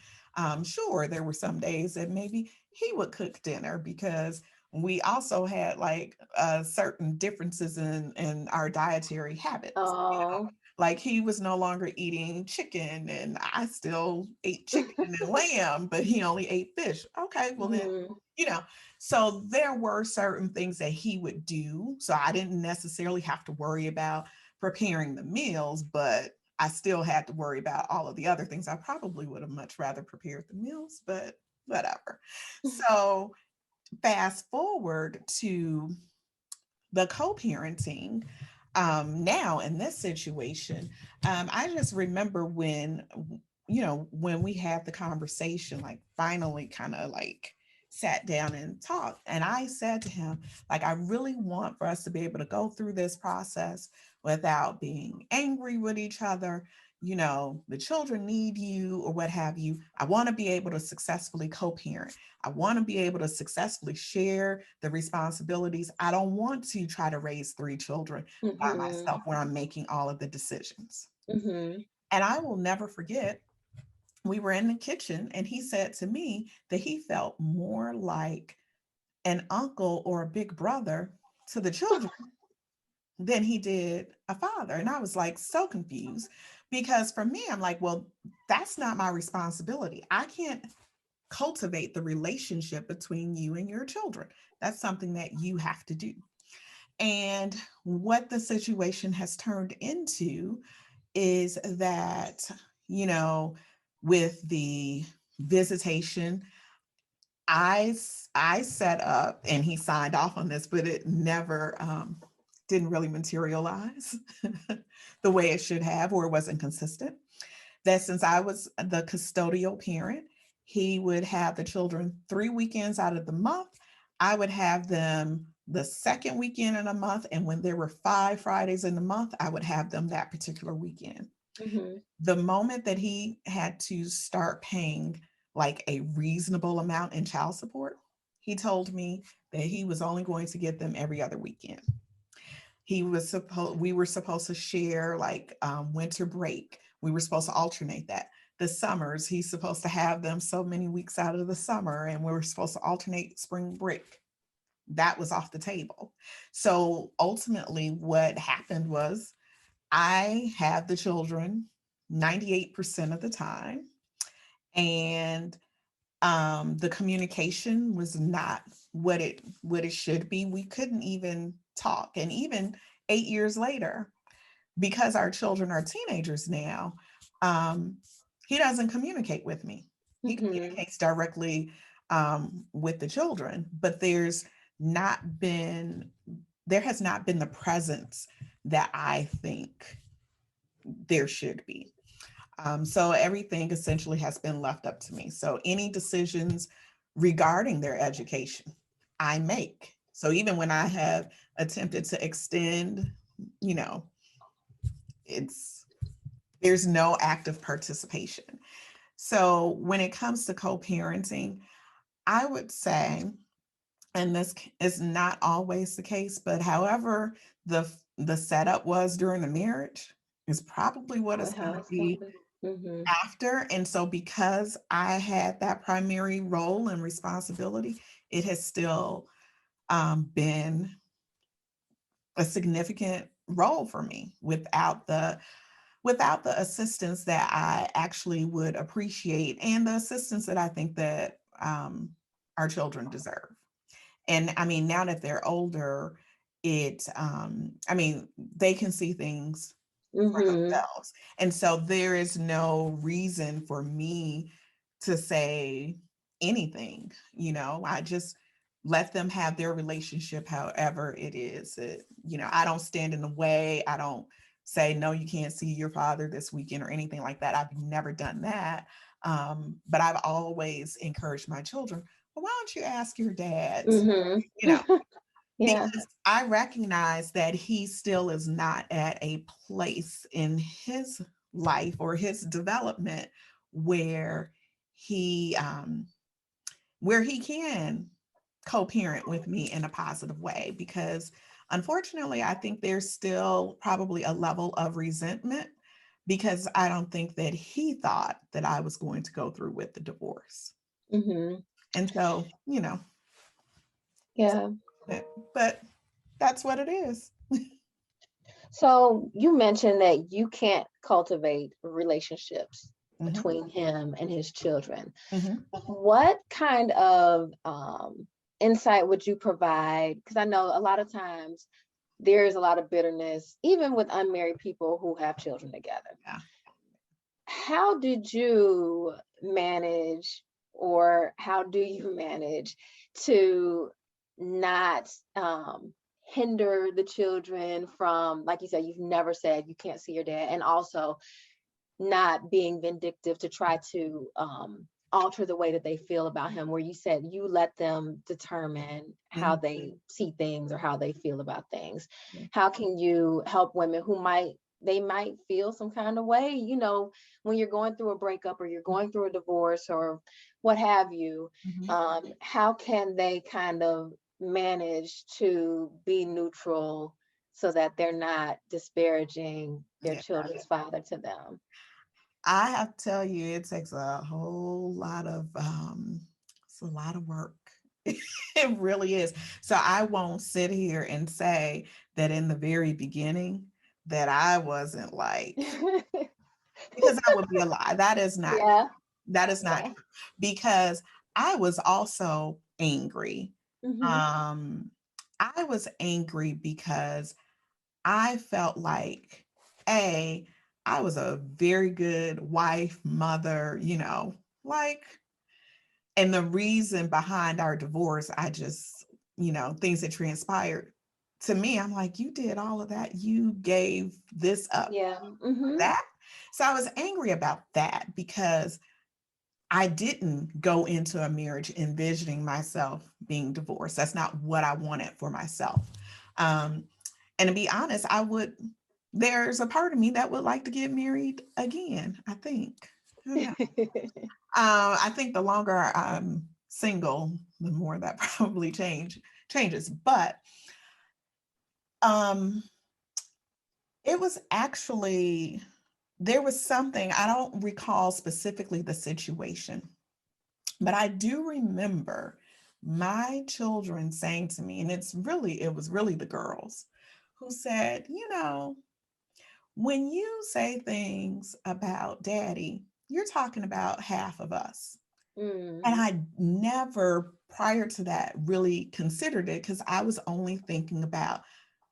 Sure, there were some days that maybe he would cook dinner because we also had like certain differences in our dietary habits. Oh. Like he was no longer eating chicken and I still ate chicken and lamb, but he only ate fish. Okay, well then, Mm-hmm. you know, so there were certain things that he would do. So I didn't necessarily have to worry about preparing the meals, but I still had to worry about all of the other things. I probably would have much rather prepared the meals, but whatever. So fast forward to the co-parenting. Now in this situation, I just remember when, when we had the conversation, like finally kind of like sat down and talked. And I said to him, like, I really want for us to be able to go through this process without being angry with each other. The children need you or what have you. I want to be able to successfully co-parent. I want to be able to successfully share the responsibilities. I don't want to try to raise three children by Mm-hmm. myself where I'm making all of the decisions. Mm-hmm. And I will never forget, we were in the kitchen and he said to me that he felt more like an uncle or a big brother to the children than he did a father. And I was like so confused because for me, I'm like, well, that's not my responsibility. I can't cultivate the relationship between you and your children. That's something that you have to do. And what the situation has turned into is that, you know, with the visitation, I set up and he signed off on this, but it never didn't really materialize the way it should have, or it wasn't consistent. That since I was the custodial parent, he would have the children 3 weekends out of the month. I would have them the second weekend in a month. And when there were 5 Fridays in the month, I would have them that particular weekend. Mm-hmm. The moment that he had to start paying like a reasonable amount in child support, he told me that he was only going to get them every other weekend. We were supposed to share like winter break. We were supposed to alternate that. The summers, he's supposed to have them so many weeks out of the summer, and we were supposed to alternate spring break. That was off the table. So ultimately, what happened was I had the children 98% of the time, and the communication was not what it should be. We couldn't even talk, and even 8 years later, because our children are teenagers now, um, he doesn't communicate with me. He Mm-hmm. communicates directly with the children, but not been there has not been the presence that I think there should be. So everything essentially has been left up to me. So any decisions regarding their education, I make. So even when I have attempted to extend, you know, it's there's no active participation. So when it comes to co-parenting, I would say, and this is not always the case, but however the setup was during the marriage is probably what How it's it going to has to be be. Mm-hmm. after. And so because I had that primary role and responsibility, it has still been a significant role for me without the assistance that I actually would appreciate and the assistance that I think that our children deserve. And I mean, now that they're older, I mean, they can see things for Mm-hmm. themselves. And so there is no reason for me to say anything. I just let them have their relationship however it is. I don't stand in the way. I don't say, no, you can't see your father this weekend or anything like that. I've never done that. But I've always encouraged my children, well, why don't you ask your dad? Mm-hmm. You know, Yeah. because I recognize that he still is not at a place in his life or his development where he can co-parent with me in a positive way, because unfortunately I think there's still probably a level of resentment because I don't think that he thought that I was going to go through with the divorce. Mm-hmm. And so, Yeah. but that's what it is. So you mentioned that you can't cultivate relationships Mhm, between him and his children. mhm. What kind of insight would you provide? Because I know a lot of times there is a lot of bitterness, even with unmarried people who have children together. Yeah. How did you manage, or how do you manage to not hinder the children from, like you said, you've never said you can't see your dad, and also not being vindictive to try to alter the way that they feel about him, where you said you let them determine how Mhm. they see things or how they feel about things? Yeah. How can you help women who might feel some kind of way, when you're going through a breakup or you're going through a divorce or what have you? Mhm. How can they kind of manage to be neutral so that they're not disparaging their Yeah. children's father to them? I have to tell you, it takes a whole lot of it's a lot of work. It really is. So I won't sit here and say that in the very beginning that I wasn't like, because that would be a lie. Yeah, That is not yeah. true. Because I was also angry. Hmm. Um I was angry because I felt like, A, I was a very good wife, mother, like, and the reason behind our divorce, I just, things that transpired to me, I'm like, you did all of that. You gave this up Yeah. for Hmm. that. So I was angry about that because I didn't go into a marriage envisioning myself being divorced. That's not what I wanted for myself. Um, and to be honest, there's a part of me that would like to get married again, I think. Who knows? I think the longer I'm single, the more that probably changes. But um, it was actually, there was something, I don't recall specifically the situation, but I do remember my children saying to me, and it was really the girls who said, when you say things about daddy, you're talking about half of us. And Mm. I never prior to that really considered it because I was only thinking about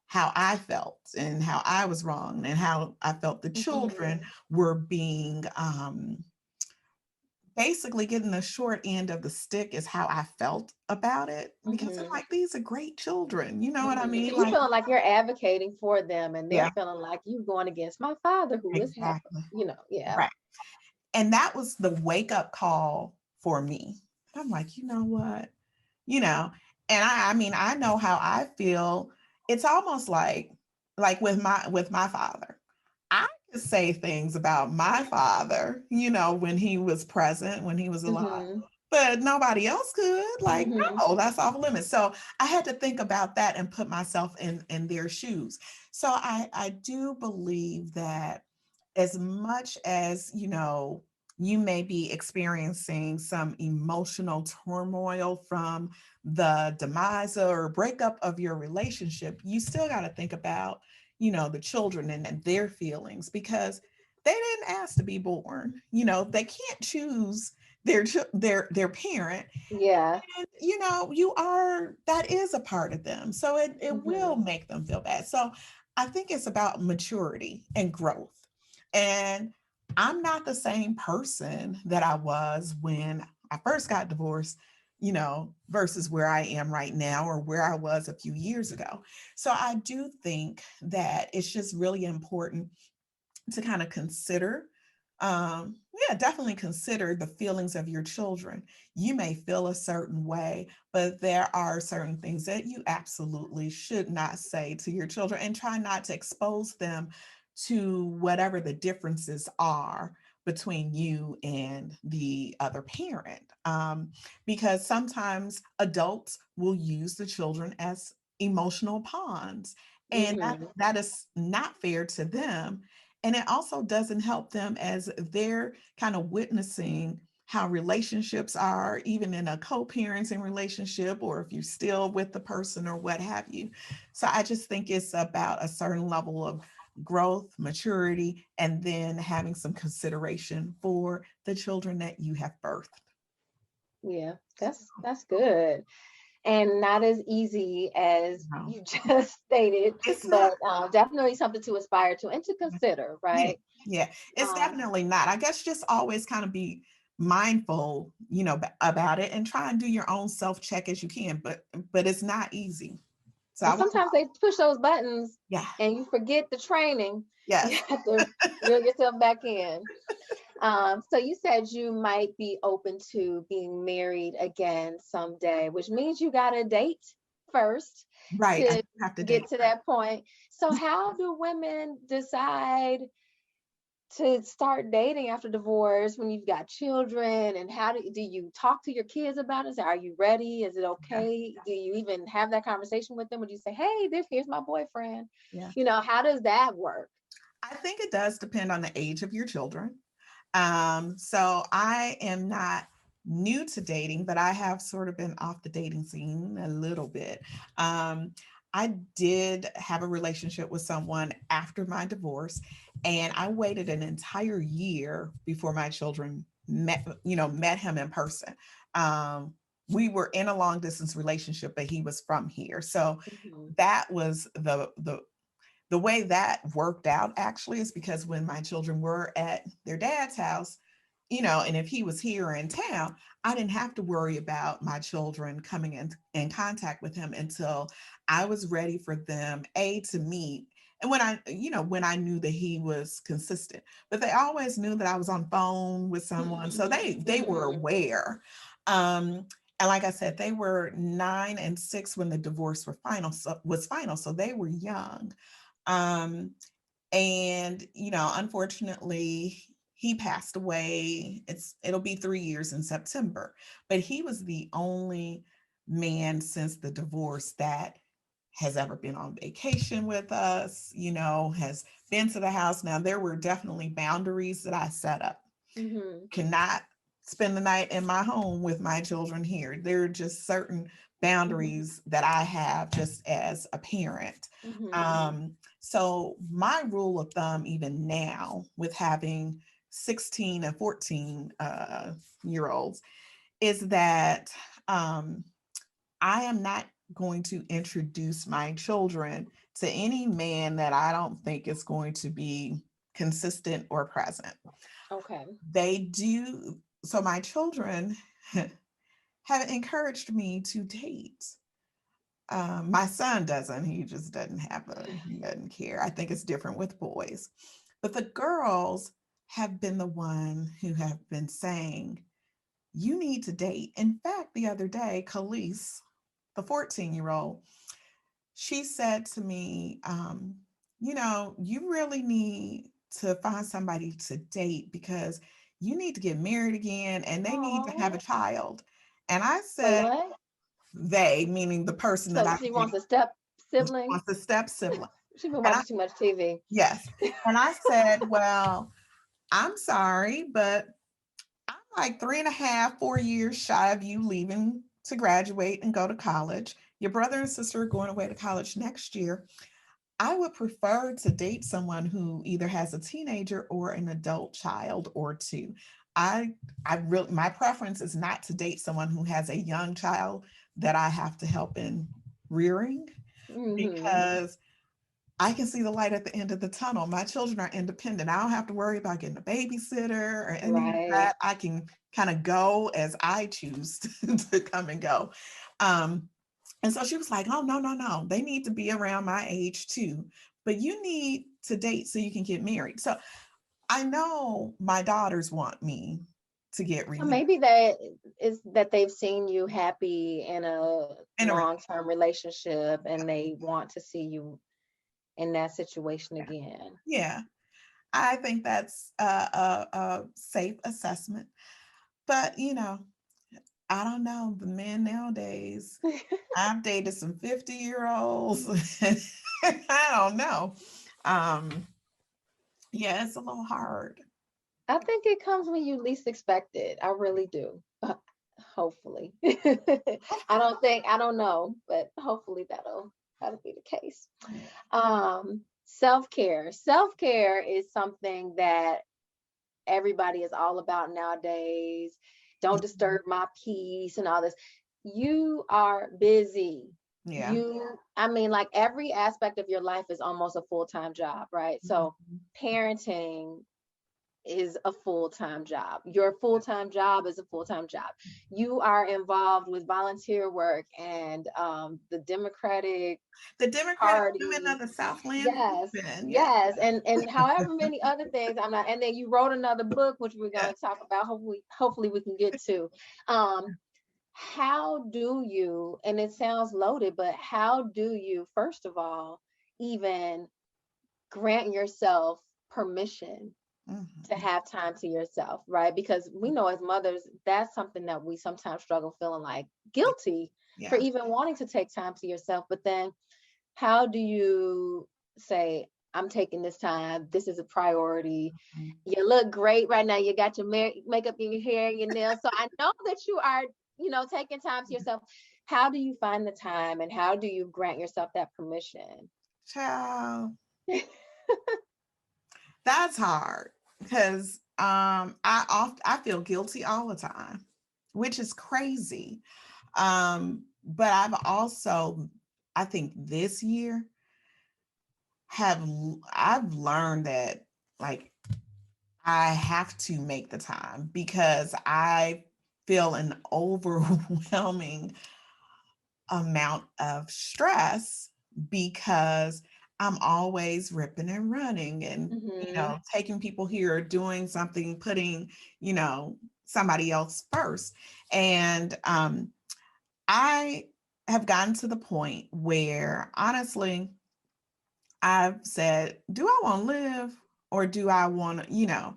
how I felt and how I was wrong and how I felt the Hmm. children were being basically getting the short end of the stick is how I felt about it, because I'm Hmm. like, these are great children. You know what I Hmm. mean? So you Like, feeling like you're advocating for them, and they're yeah, feeling like you going against my father, who is half, exactly. yeah. Right. And that was the wake up call for me. I'm like, you know what? You know, and I mean, I know how I feel. It's almost like with my father. I could say things about my father, when he was present, when he was alive, Hmm. but nobody else could. Like, Hmm. no, that's off limits. So I had to think about that and put myself in their shoes. So I do believe that as much as you may be experiencing some emotional turmoil from the demise or breakup of your relationship, you still got to think about the children and their feelings, because they didn't ask to be born. They can't choose their parent. Yeah. And that is a part of them, so it will Hmm. make them feel bad. So I think it's about maturity and growth. And I'm not the same person that I was when I first got divorced, versus where I am right now or where I was a few years ago. So I do think that it's just really important to kind of consider, yeah, definitely consider the feelings of your children. You may feel a certain way, but there are certain things that you absolutely should not say to your children, and try not to expose them to whatever the differences are between you and the other parent. Because sometimes adults will use the children as emotional pawns, and Mm-hmm. that is not fair to them, and it also doesn't help them as they're kind of witnessing how relationships are, even in a co parenting relationship, or if you're still with the person or what have you. So I just think it's about a certain level of growth, maturity, and then having some consideration for the children that you have birthed. Yeah, that's good. And not as easy as No, you just stated, it's not. but definitely something to aspire to and to consider, Yeah, right? yeah, it's Um, definitely not. I guess just always kind of be mindful, about it, and try and do your own self check as you can. But it's not easy. So I and want, sometimes they push those buttons yeah, and you forget the training. You yes, have to reel yourself back in. So you said you might be open to being married again someday, which means you got to date first right. I to do have to date get to first. that point. So how do women decide to start dating after divorce when you've got children? And how do you talk to your kids about it? Say, are you ready? Is it Yeah, okay? Do you even have that conversation with them? Would you say, hey, here's my boyfriend? yeah. How does that work? I think it does depend on the age of your children. So I am not new to dating, but I have sort of been off the dating scene a little bit. Um, I did have a relationship with someone after my divorce, and I waited an entire year before my children met him in person. Um, we were in a long distance relationship, but he was from here. So Mhm. that was the way that worked out actually is because when my children were at their dad's house, and if he was here in town, I didn't have to worry about my children coming in contact with him until I was ready for them, to meet. And when I knew that he was consistent, but they always knew that I was on phone with someone. So they were Mhm. aware. Um, and like I said, they were 9 and 6 when the divorce was final. So they were young. Um, and unfortunately, he passed away. It'll be 3 years in September, but he was the only man since the divorce that has ever been on vacation with us, has been to the house. Now, there were definitely boundaries that I set up. Mhm. Cannot spend the night in my home with my children here. There are just certain boundaries that I have just as a parent. Mhm. So my rule of thumb, even now, with having 16 and 14 year olds, is that um, I am not going to introduce my children to any man that I don't think is going to be consistent or present. Okay. They do. So my children have encouraged me to date. My son doesn't. He just he doesn't care. I think it's different with boys. But the girls have been the one who have been saying, you need to date. In fact, the other day, Khalees, the 14-year-old, she said to me, you really need to find somebody to date because you need to get married again and they need to have a Oh, child. And I wait, said, what? they, meaning the person that So I she date, wants a step sibling? wants a step sibling. She's been And I, watching too much TV. yes. And I said, well, I'm sorry, but I'm like 3.5, 4 years shy of you leaving to graduate and go to college. Your brother and sister are going away to college next year. I would prefer to date someone who either has a teenager or an adult child or two. I I really, my preference is not to date someone who has a young child that I have to help in rearing, Hmm. because I can see the light at the end of the tunnel. My children are independent. I don't have to worry about getting a babysitter or any of Right. that. I can kind of go as I choose to come and go. Um, and so she was like, oh, no, no, no. They need to be around my age too. But you need to date so you can get married. So I know my daughters want me to get So remarried maybe that is that they've seen you happy in a in a long-term relationship and they want to see you in that situation yeah. again. Yeah. I think that's a safe assessment. But, I don't know. The men nowadays, I've dated some 50-year-olds. I don't know. Um, yeah, it's a little hard. I think it comes when you least expect it. I really do. Hopefully. I don't know, but hopefully that'll be the case. Self-care. Self-care is something that everybody is all about nowadays. Don't disturb my peace and all this. You are busy. Yeah. I mean, like every aspect of your life is almost a full-time job, right? So Mhm. parenting is a full-time job. Your full-time job is a full-time job. You are involved with volunteer work and the Democratic The Democratic Women Party. of the Southland Yes, movement. Yeah. yes, and however many other things I'm not. And then you wrote another book, which we're Yeah. going to talk about. Hopefully we can get to. Um, how do you? And it sounds loaded, but how do you, first of all, even grant yourself permission to Mhm. have time to yourself, right? Because we know as mothers, that's something that we sometimes struggle feeling like guilty for Yeah. even wanting to take time to yourself. But then how do you say, I'm taking this time, this is a priority? Mhm. You look great right now. You got your makeup in your hair, your nails. So I know that you are, taking time to yourself. How do you find the time and how do you grant yourself that permission? Child, that's hard because I feel guilty all the time, which is crazy. But I think this year I've learned that like I have to make the time because I feel an overwhelming amount of stress because I'm always ripping and running and, Hmm. taking people here, doing something, putting, somebody else first. And I have gotten to the point where honestly, I've said, do I want to live or do I want to,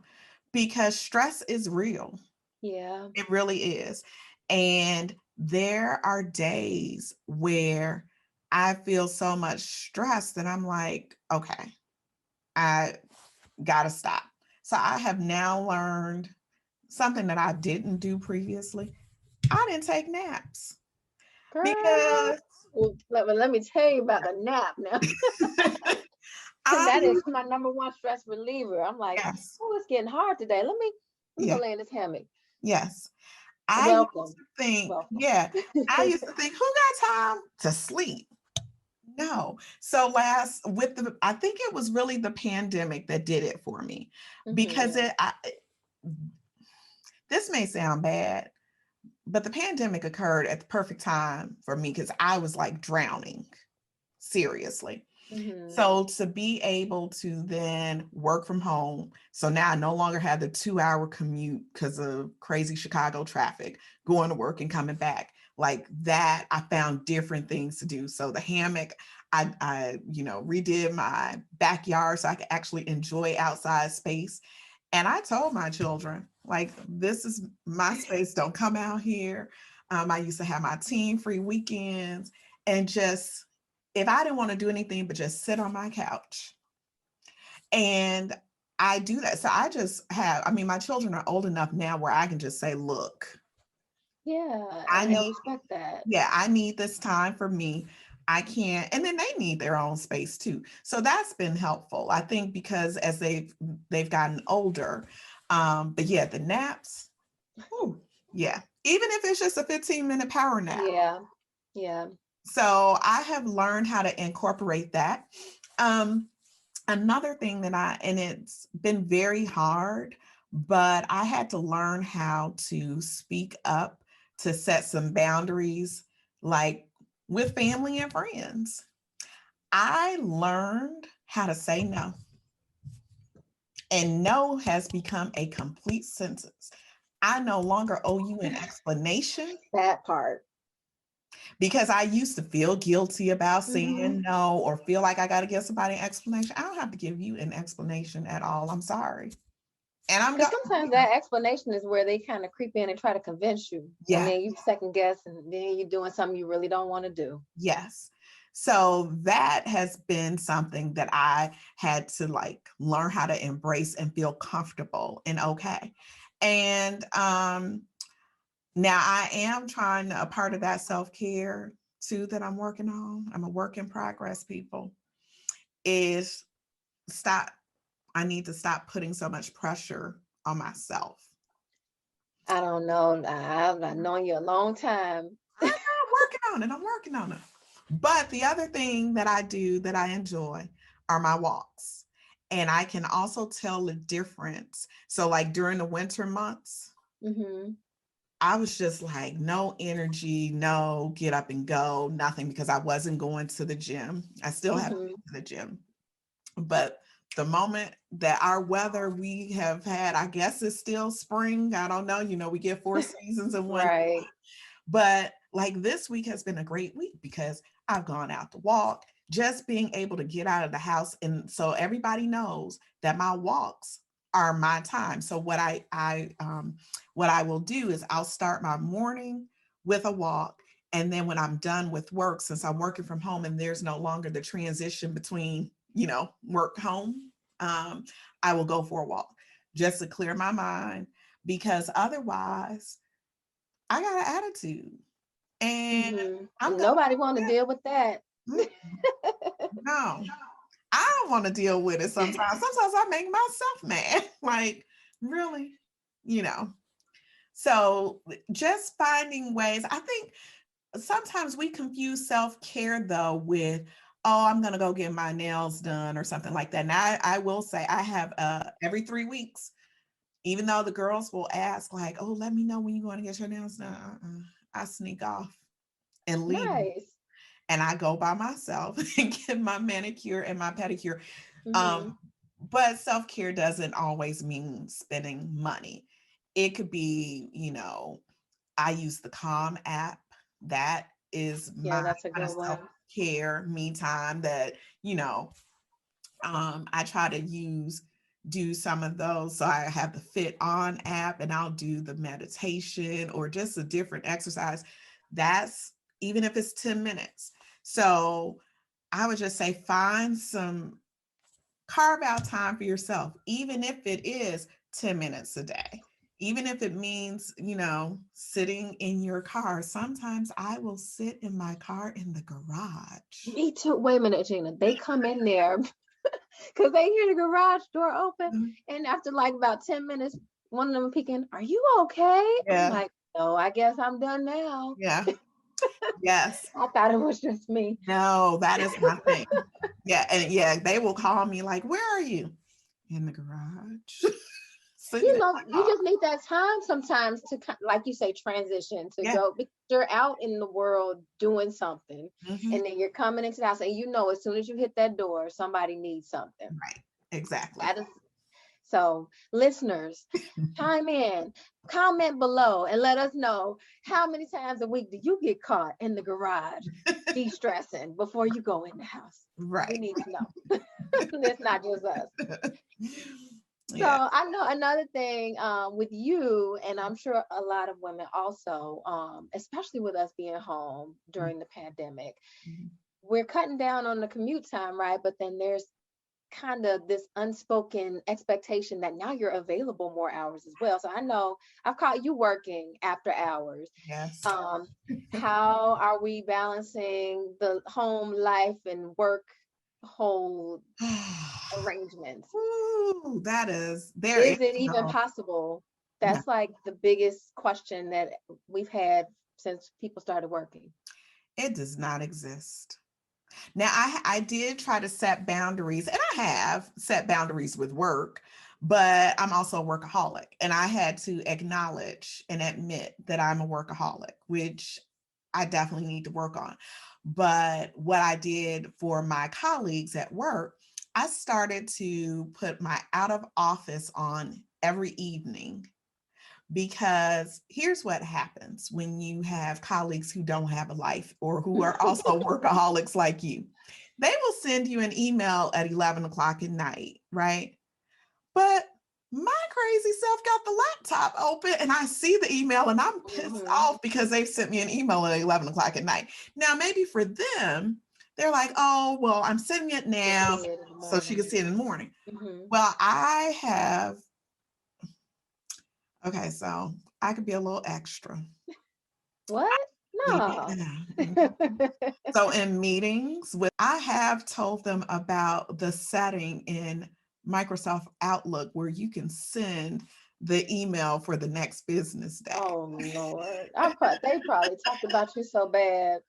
because stress is real. Yeah. It really is. And there are days where I feel so much stress that I'm like, okay, I got to stop. So I have now learned something that I didn't do previously. I didn't take naps Girl. because Well, let me tell you about the nap now. I, That is my number one stress reliever. I'm like, yes, oh, it's getting hard today. Let me go yeah, lay in this hammock. yes. I used Welcome. to think, Welcome. yeah, I used to think, who got time to sleep? No. So I think it was really the pandemic that did it for me because Hmm. this may sound bad, but the pandemic occurred at the perfect time for me because I was like drowning, seriously. Hmm. So to be able to then work from home, so now I no longer have the 2-hour commute because of crazy Chicago traffic, going to work and coming back. Like that, I found different things to do. So the hammock, I redid my backyard so I could actually enjoy outside space. And I told my children, like, this is my space. Don't come out here. I used to have my teen free weekends and just, if I didn't want to do anything but just sit on my couch. And I do that. So my children are old enough now where I can just say, look, Yeah, I and they'll need, respect that. yeah, I need this time for me. I can't, and then they need their own space too. So that's been helpful. I think because as they've gotten older. But yeah, the naps, whew, yeah. Even if it's just a 15-minute power nap. Yeah. Yeah. So I have learned how to incorporate that. Um, Another thing and it's been very hard, but I had to learn how to speak up, to set some boundaries, like with family and friends. I learned how to say no, and no has become a complete sentence. I no longer owe you an explanation, That part. because I used to feel guilty about Mm-hmm. saying no or feel like I got to give somebody an explanation. I don't have to give you an explanation at all. I'm sorry. And I'm Because going, sometimes that explanation is where they kind of creep in and try to convince you, and yeah, then you second guess, and then you're doing something you really don't want to do. yes. So that has been something that I had to like learn how to embrace and feel comfortable and okay. And now I am trying a part of that self-care too that I'm working on. I'm a work in progress, people, is stop. I need to stop putting so much pressure on myself. I don't know. I've known you a long time. I know I'm working on it. I'm working on it. But the other thing that I do that I enjoy are my walks. And I can also tell the difference. So, like during the winter months, Mm-hmm. I was just like, no energy, no get up and go, nothing, because I wasn't going to the gym. I still haven't Mm-hmm. been to the gym. But the moment that our weather we have had, I guess it's still spring. I don't know. We get 4 seasons in one. Right. But like this week has been a great week because I've gone out to walk, just being able to get out of the house. And so everybody knows that my walks are my time. So what I will do is I'll start my morning with a walk. And then when I'm done with work, since I'm working from home and there's no longer the transition between, work home, um, I will go for a walk just to clear my mind, because otherwise I got an attitude and Mm-hmm. I'm gonna Nobody want to deal with that. mm, no, I don't want to deal with it sometimes. Sometimes I make myself mad. Like, really, you know. So just finding ways. I think sometimes we confuse self-care though with, oh, I'm gonna go get my nails done or something like that. Now I will say I have every 3 weeks, even though the girls will ask, like, oh, let me know when you're going to get your nails done. I sneak off and leave, Nice. and I go by myself and get my manicure and my pedicure. Mm-hmm. Um, but self care doesn't always mean spending money. It could be, I use the Calm app. That is Yeah, my that's a kind of good self one. care me time that, I try to do some of those. So I have the Fit On app and I'll do the meditation or just a different exercise. That's even if it's 10 minutes. So I would just say carve out time for yourself, even if it is 10 minutes a day. Even if it means, sitting in your car. Sometimes I will sit in my car in the garage. Me too. Wait a minute, Gina. They come in there because they hear the garage door open, Mhm. and after like about 10 minutes, one of them peeking, "Are you okay?" I'm Yeah. like, "No, I guess I'm done now." Yeah. Yes. I thought it was just me. No, that is my thing. Yeah, and yeah, they will call me like, "Where are you?" In the garage, sitting You in know, my you car. just need that time sometimes to, like you say, transition to Yeah. go, because you're out in the world doing something, Mhm. and then you're coming into the house, and as soon as you hit that door, somebody needs something. Right. Exactly. That is so. Listeners, chime in, comment below, and let us know how many times a week do you get caught in the garage de-stressing before you go in the house. We Right. need to know. It's not just us. So Yeah. I know another thing with you, and I'm sure a lot of women also, especially with us being home during the pandemic, Mhm. we're cutting down on the commute time, right? But then there's kind of this unspoken expectation that now you're available more hours as well. So I know I've caught you working after hours. Yes. Um, how are we balancing the home life and work whole arrangements? Ooh, there is Is it even no, possible? no, That's like the biggest question that we've had since people started working. it does not exist. Now, I did try to set boundaries, and I have set boundaries with work, but I'm also a workaholic. And I had to acknowledge and admit that I'm a workaholic, which I definitely need to work on. But what I did for my colleagues at work, I started to put my out of office on every evening, because here's what happens when you have colleagues who don't have a life or who are also workaholics like you. They will send you an email at 11 o'clock at night, right? But my crazy self got the laptop open and I see the email and I'm pissed off because they've sent me an email at 11 o'clock at night. Now, maybe for them, they're like, oh, well, I'm sending it now so she can see it in the morning. Well, I have, okay, so I could be a little extra. What? No. So in meetings with, I have told them about the setting in Microsoft Outlook where you can send the email for the next business day. Oh Lord. They probably talked about you so bad.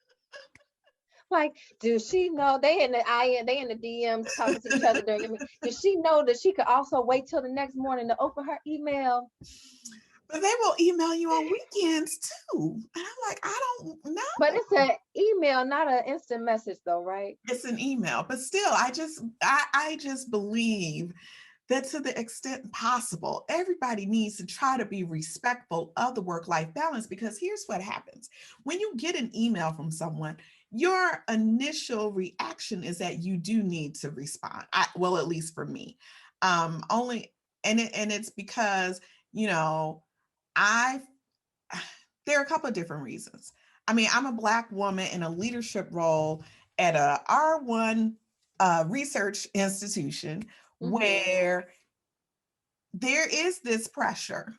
Like, do she know they in the DMs talking to each other during your meeting? Does she know that she could also wait till the next morning to open her email? But they will email you on weekends too. And I'm like, I don't know. But it's an email, not an instant message though, right? It's an email. But still, I just believe that to the extent possible, everybody needs to try to be respectful of the work-life balance, because here's what happens. When you get an email from someone, your initial reaction is that you do need to respond. Well, at least for me. Only and it's because, you know, I there are a couple of different reasons. I mean, I'm a Black woman in a leadership role at a R1 research institution where there is this pressure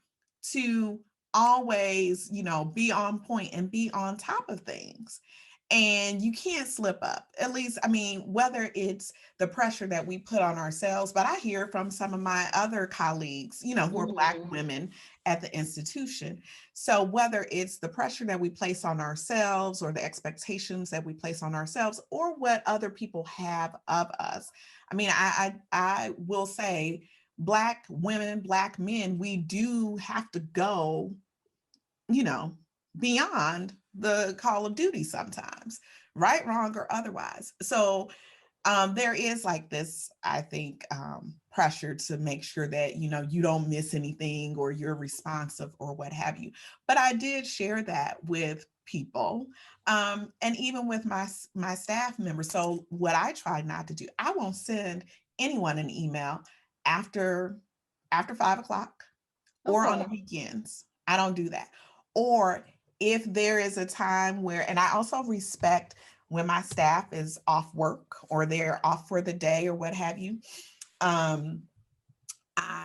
to always, you know, be on point and be on top of things. And you can't slip up. At least, I mean, whether it's the pressure that we put on ourselves, but I hear from some of my other colleagues, you know, who are Black women at the institution. So whether it's the pressure that we place on ourselves or the expectations that we place on ourselves or what other people have of us. I mean, I will say, Black women, Black men, we do have to go, you know, beyond the call of duty sometimes, right, wrong, or otherwise. So there is like this, I think, pressure to make sure that, you know, you don't miss anything or you're responsive or what have you. But I did share that with people, and even with my staff members. So what I try not to do, I won't send anyone an email after 5 o'clock or on the weekends. I don't do that. Or if there is a time where, and I also respect when my staff is off work or they're off for the day or what have you, I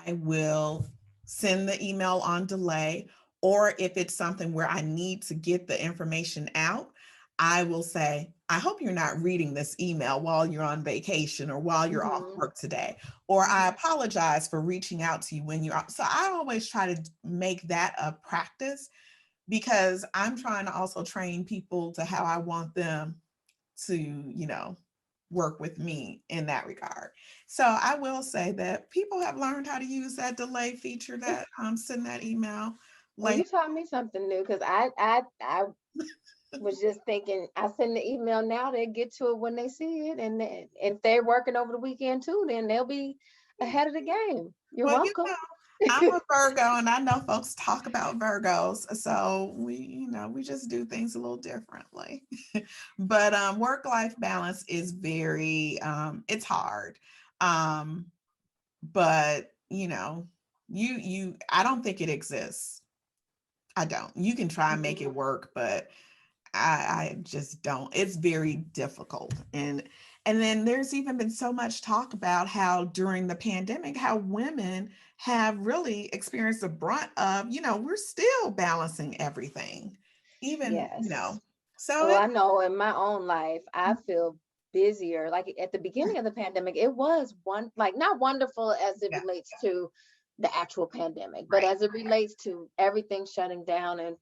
will send the email on delay. Or if it's something where I need to get the information out, I will say, I hope you're not reading this email while you're on vacation or while you're off work today. Or I apologize for reaching out to you when you're off. So I always try to make that a practice, because I'm trying to also train people to how I want them to, you know, work with me in that regard. So I will say that people have learned how to use that delay feature, that send that email. Well, you taught me something new, because I was just thinking, I send the email now, they get to it when they see it, and then, if they're working over the weekend too, then they'll be ahead of the game. You're Well, welcome. I'm a Virgo, and I know folks talk about Virgos, so we, you know, we just do things a little differently. But work-life balance is very, it's hard. But you know, I don't think it exists. I don't. You can try and make it work, but I just don't. It's very difficult. And then there's even been so much talk about how during the pandemic, how women have really experienced the brunt of, you know, we're still balancing everything. Even, you know, so well, I know in my own life, I feel busier. Like at the beginning of the pandemic, it was not wonderful as it relates to the actual pandemic, but as it relates to everything shutting down and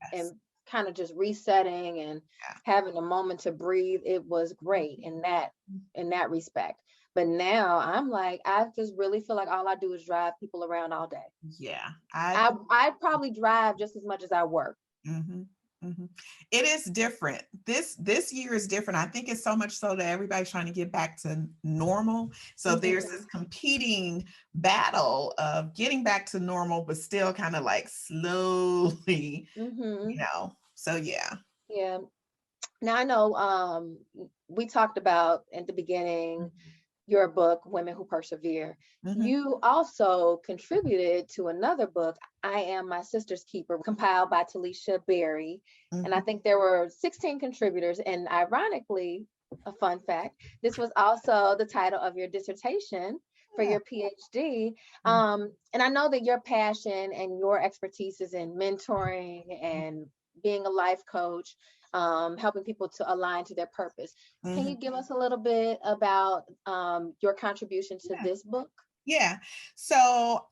kind of just resetting and having a moment to breathe, it was great in that respect. But now I'm like, I just really feel like all I do is drive people around all day. Yeah. I probably drive just as much as I work. Mhm, mhm. It is different. This year is different. I think it's so much so that everybody's trying to get back to normal. So there's this Hmm. competing battle of getting back to normal, but still kind of like slowly, Hmm. So yeah. Yeah. Now I know we talked about at the beginning your book, Women Who Persevere. Mhm, You also contributed to another book, I Am My Sister's Keeper, compiled by Talisha Berry. And I mhm. think there were 16 contributors. And ironically, a fun fact, this was also the title of your dissertation for Yeah. your PhD. Mm, And I know that your passion and your expertise is in mentoring and being a life coach, helping people to align to their purpose. Can mhm. you give us a little bit about your contribution to Yeah. this book? Yeah. So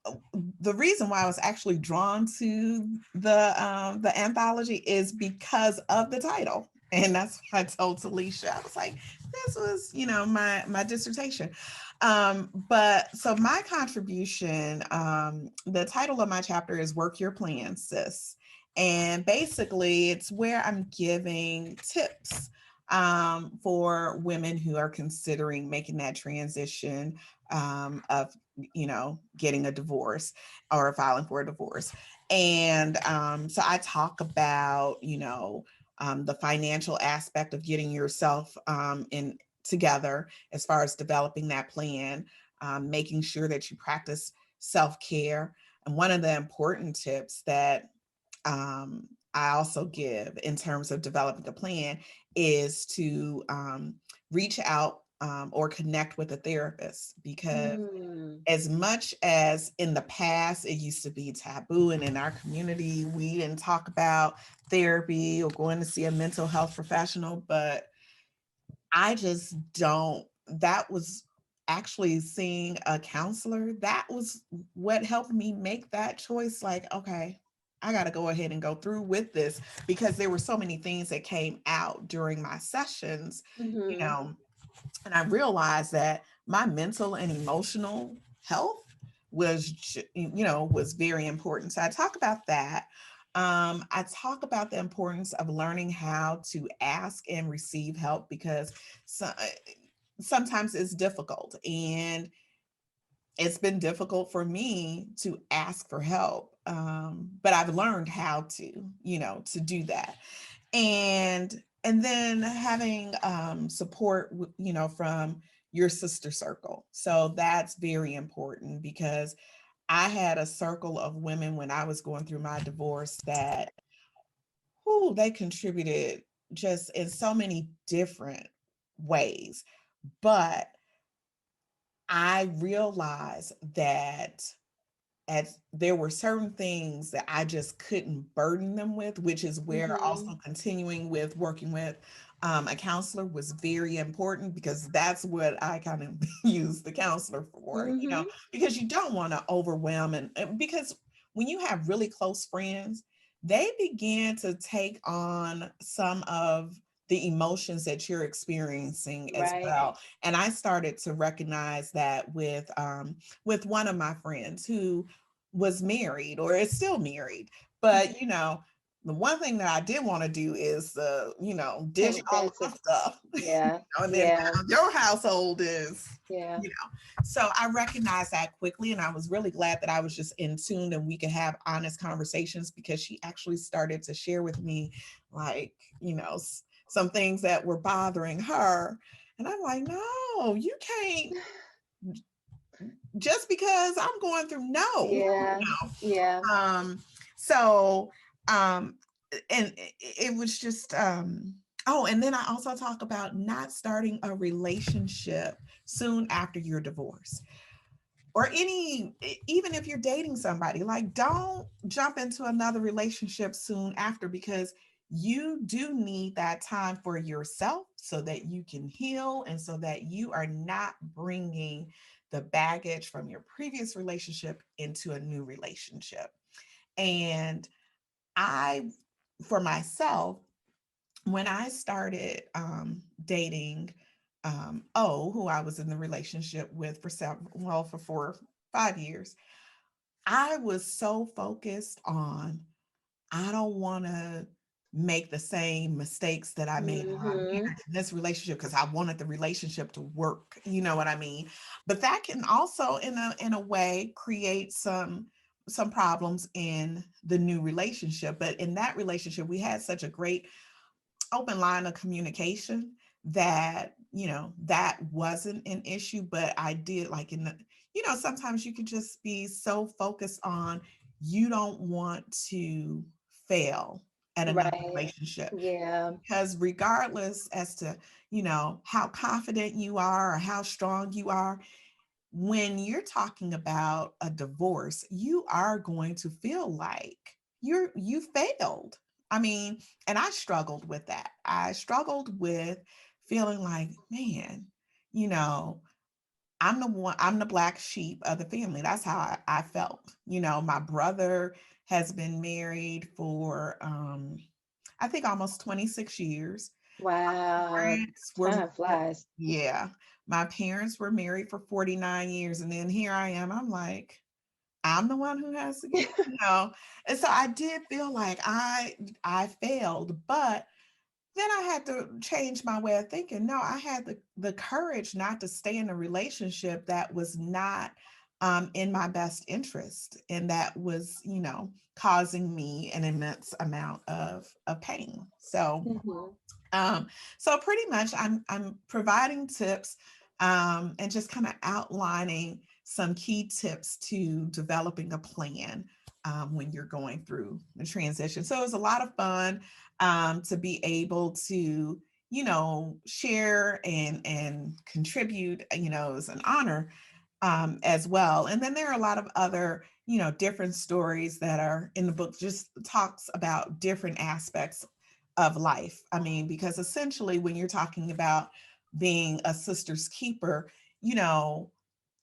the reason why I was actually drawn to the anthology is because of the title. And that's what I told Talisha. I was like, this was, my dissertation. But so my contribution, the title of my chapter is Work Your Plan, Sis. And basically it's where I'm giving tips for women who are considering making that transition of getting a divorce or filing for a divorce. And so I talk about, the financial aspect of getting yourself in together as far as developing that plan, making sure that you practice self-care. And one of the important tips that I also give in terms of developing a plan is to reach out or connect with a therapist, because Mm, as much as in the past it used to be taboo and in our community we didn't talk about therapy or going to see a mental health professional, but I just don't. That was actually seeing a counselor. That was what helped me make that choice. Like, okay, I got to go ahead and go through with this, because there were so many things that came out during my sessions, you hmm. know, and I realized that my mental and emotional health was very important. So I talk about that. I talk about the importance of learning how to ask and receive help, because so, sometimes it's difficult, and it's been difficult for me to ask for help. But I've learned how to do that. And then having support from your sister circle. So that's very important, because I had a circle of women when I was going through my divorce that who they contributed just in so many different ways. But I realized that as there were certain things that I just couldn't burden them with, which is where Hmm. also continuing with working with a counselor was very important, because that's what I kind of use the counselor for, Hmm. because you don't want to overwhelm, and because when you have really close friends, they begin to take on some of the emotions that you're experiencing as Right. well. And I started to recognize that with one of my friends who was married or is still married. But, the one thing that I did want to do is, dish Take all that of to, my stuff. yeah, And then yeah, now your household is, yeah. you know. So I recognized that quickly. And I was really glad that I was just in tune and we could have honest conversations, because she actually started to share with me, like, some things that were bothering her. And I'm like, no, you can't, just because I'm going through, no. Yeah, yeah. Um, so, and it was just, oh, and then I also talk about not starting a relationship soon after your divorce, or even if you're dating somebody, like, don't jump into another relationship soon after, because you do need that time for yourself so that you can heal, and so that you are not bringing the baggage from your previous relationship into a new relationship. And I for myself, when I started dating who I was in the relationship with for for 4 5 years, I was so focused on, I don't want to make the same mistakes that I made in my Mm-hmm. marriage in this relationship, because I wanted the relationship to work. You know what I mean? But that can also, in a way, create some problems in the new relationship. But in that relationship, we had such a great open line of communication that, that wasn't an issue. But I did, like, sometimes you could just be so focused on, you don't want to fail at another Right. relationship, Yeah. because regardless as to, how confident you are or how strong you are, when you're talking about a divorce, you are going to feel like you failed. I mean, and I struggled with that. I struggled with feeling like, man, you know, I'm the black sheep of the family. That's how I felt. My brother has been married for I think almost 26 years. Wow. Parents were Time flies. Yeah. My parents were married for 49 years. And then here I am. I'm like, I'm the one who has to get. And so I did feel like I failed, but then I had to change my way of thinking. No, I had the courage not to stay in a relationship that was not in my best interest, and that was, causing me an immense amount of pain. Mm-hmm. Um, so pretty much I'm providing tips, and just kind of outlining some key tips to developing a plan when you're going through the transition. So it was a lot of fun to be able to, share and contribute. Is an honor as well. And then there are a lot of other, different stories that are in the book, just talks about different aspects of life. I mean, because essentially, when you're talking about being a sister's keeper, you know,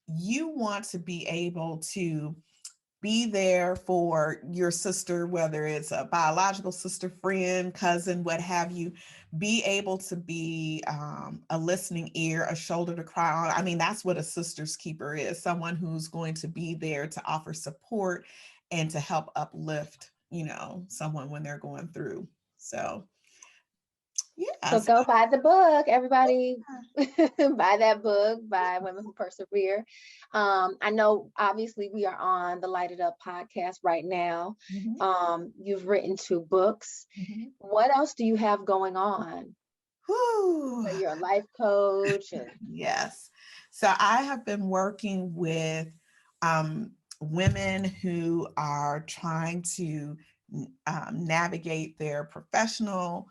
you want to be able to be there for your sister, whether it's a biological sister, friend, cousin, what have you. Be able to be a listening ear, a shoulder to cry on. I mean, that's what a sister's keeper is, someone who's going to be there to offer support and to help uplift, someone when they're going through. So, So yes. go buy the book, everybody. Buy that book by Women Who Persevere. I know obviously we are on the Light It Up podcast right now. Mhm, You've written 2 books. mhm. What else do you have going on? Whew. So you're a life coach and Yes. So I have been working with um, women who are trying to navigate their professional,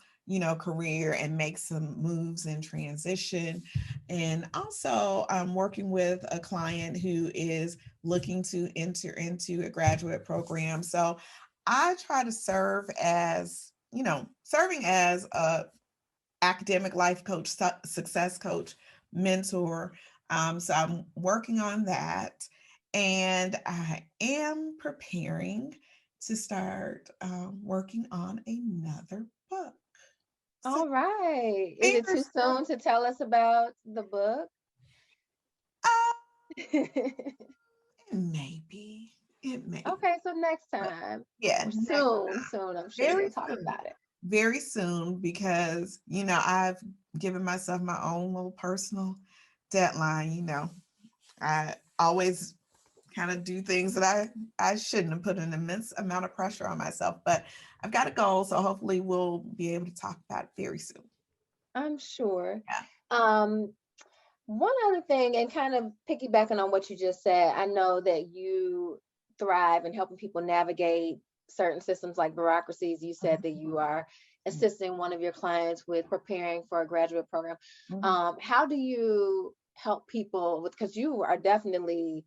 career and make some moves in transition. And also, I'm working with a client who is looking to enter into a graduate program. So I try to serve as, serving as a academic life coach, success coach, mentor. So I'm working on that. And I am preparing to start working on another book. So, all right. Is it too fingers soon to tell us about the book? uh, maybe. It may. Okay, so next But time yeah, or next soon, I'm sure very you'll talk soon. about it. Very soon, because, I've given myself my own little personal deadline. I always kind of do things that I shouldn't have, put an immense amount of pressure on myself, but I've got a goal. So hopefully we'll be able to talk about it very soon. I'm sure. Yeah. Um, One other thing, and kind of piggybacking on what you just said, I know that you thrive in helping people navigate certain systems like bureaucracies. You said that you are assisting one of your clients with preparing for a graduate program. Mhm. How do you help people with, because you are definitely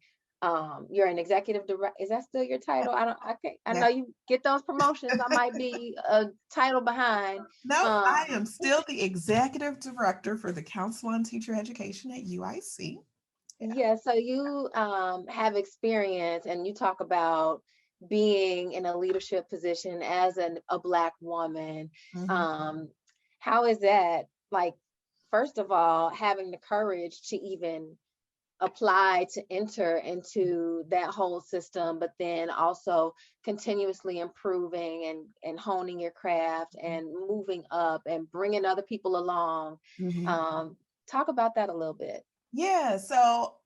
you're an executive director. Is that still your title? I Yeah. know you get those promotions. I might be a title behind. No, I Um, am still the executive director for the Council on Teacher Education at UIC. Yeah. Yeah, so you have experience and you talk about being in a leadership position as a Black woman. Mhm. Um, how is that like, first of all, having the courage to even apply to enter into that whole system, but then also continuously improving and honing your craft and moving up and bringing other people along. Mhm. Um, Talk about that a little bit. Yeah, so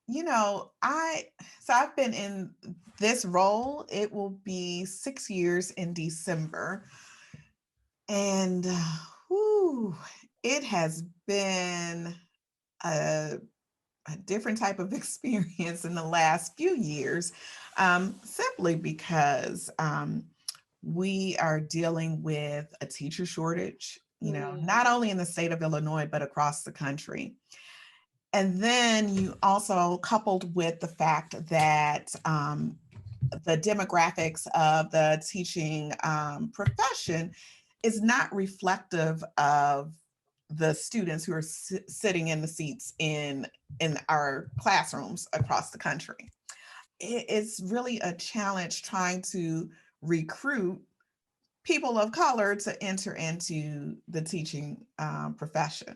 I've been in this role. It will be 6 years in December, and whew, it has been a, a different type of experience in the last few years, simply because we are dealing with a teacher shortage. Not Mm, only in the state of Illinois but across the country. And then you also coupled with the fact that the demographics of the teaching profession is not reflective of the students who are sitting in the seats in our classrooms across the country. It's really a challenge trying to recruit people of color to enter into the teaching profession,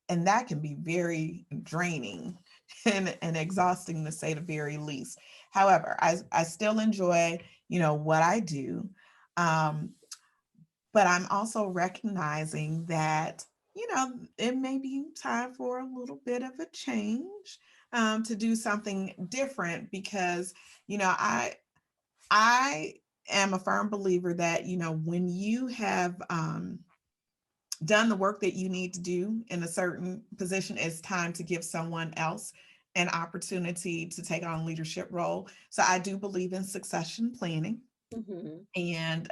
and that can be very draining and exhausting to say the very least. However, I still enjoy what I do, um, but I'm also recognizing that it may be time for a little bit of a change, to do something different, because I am a firm believer that when you have done the work that you need to do in a certain position, it's time to give someone else an opportunity to take on a leadership role. So I do believe in succession planning. mhm, And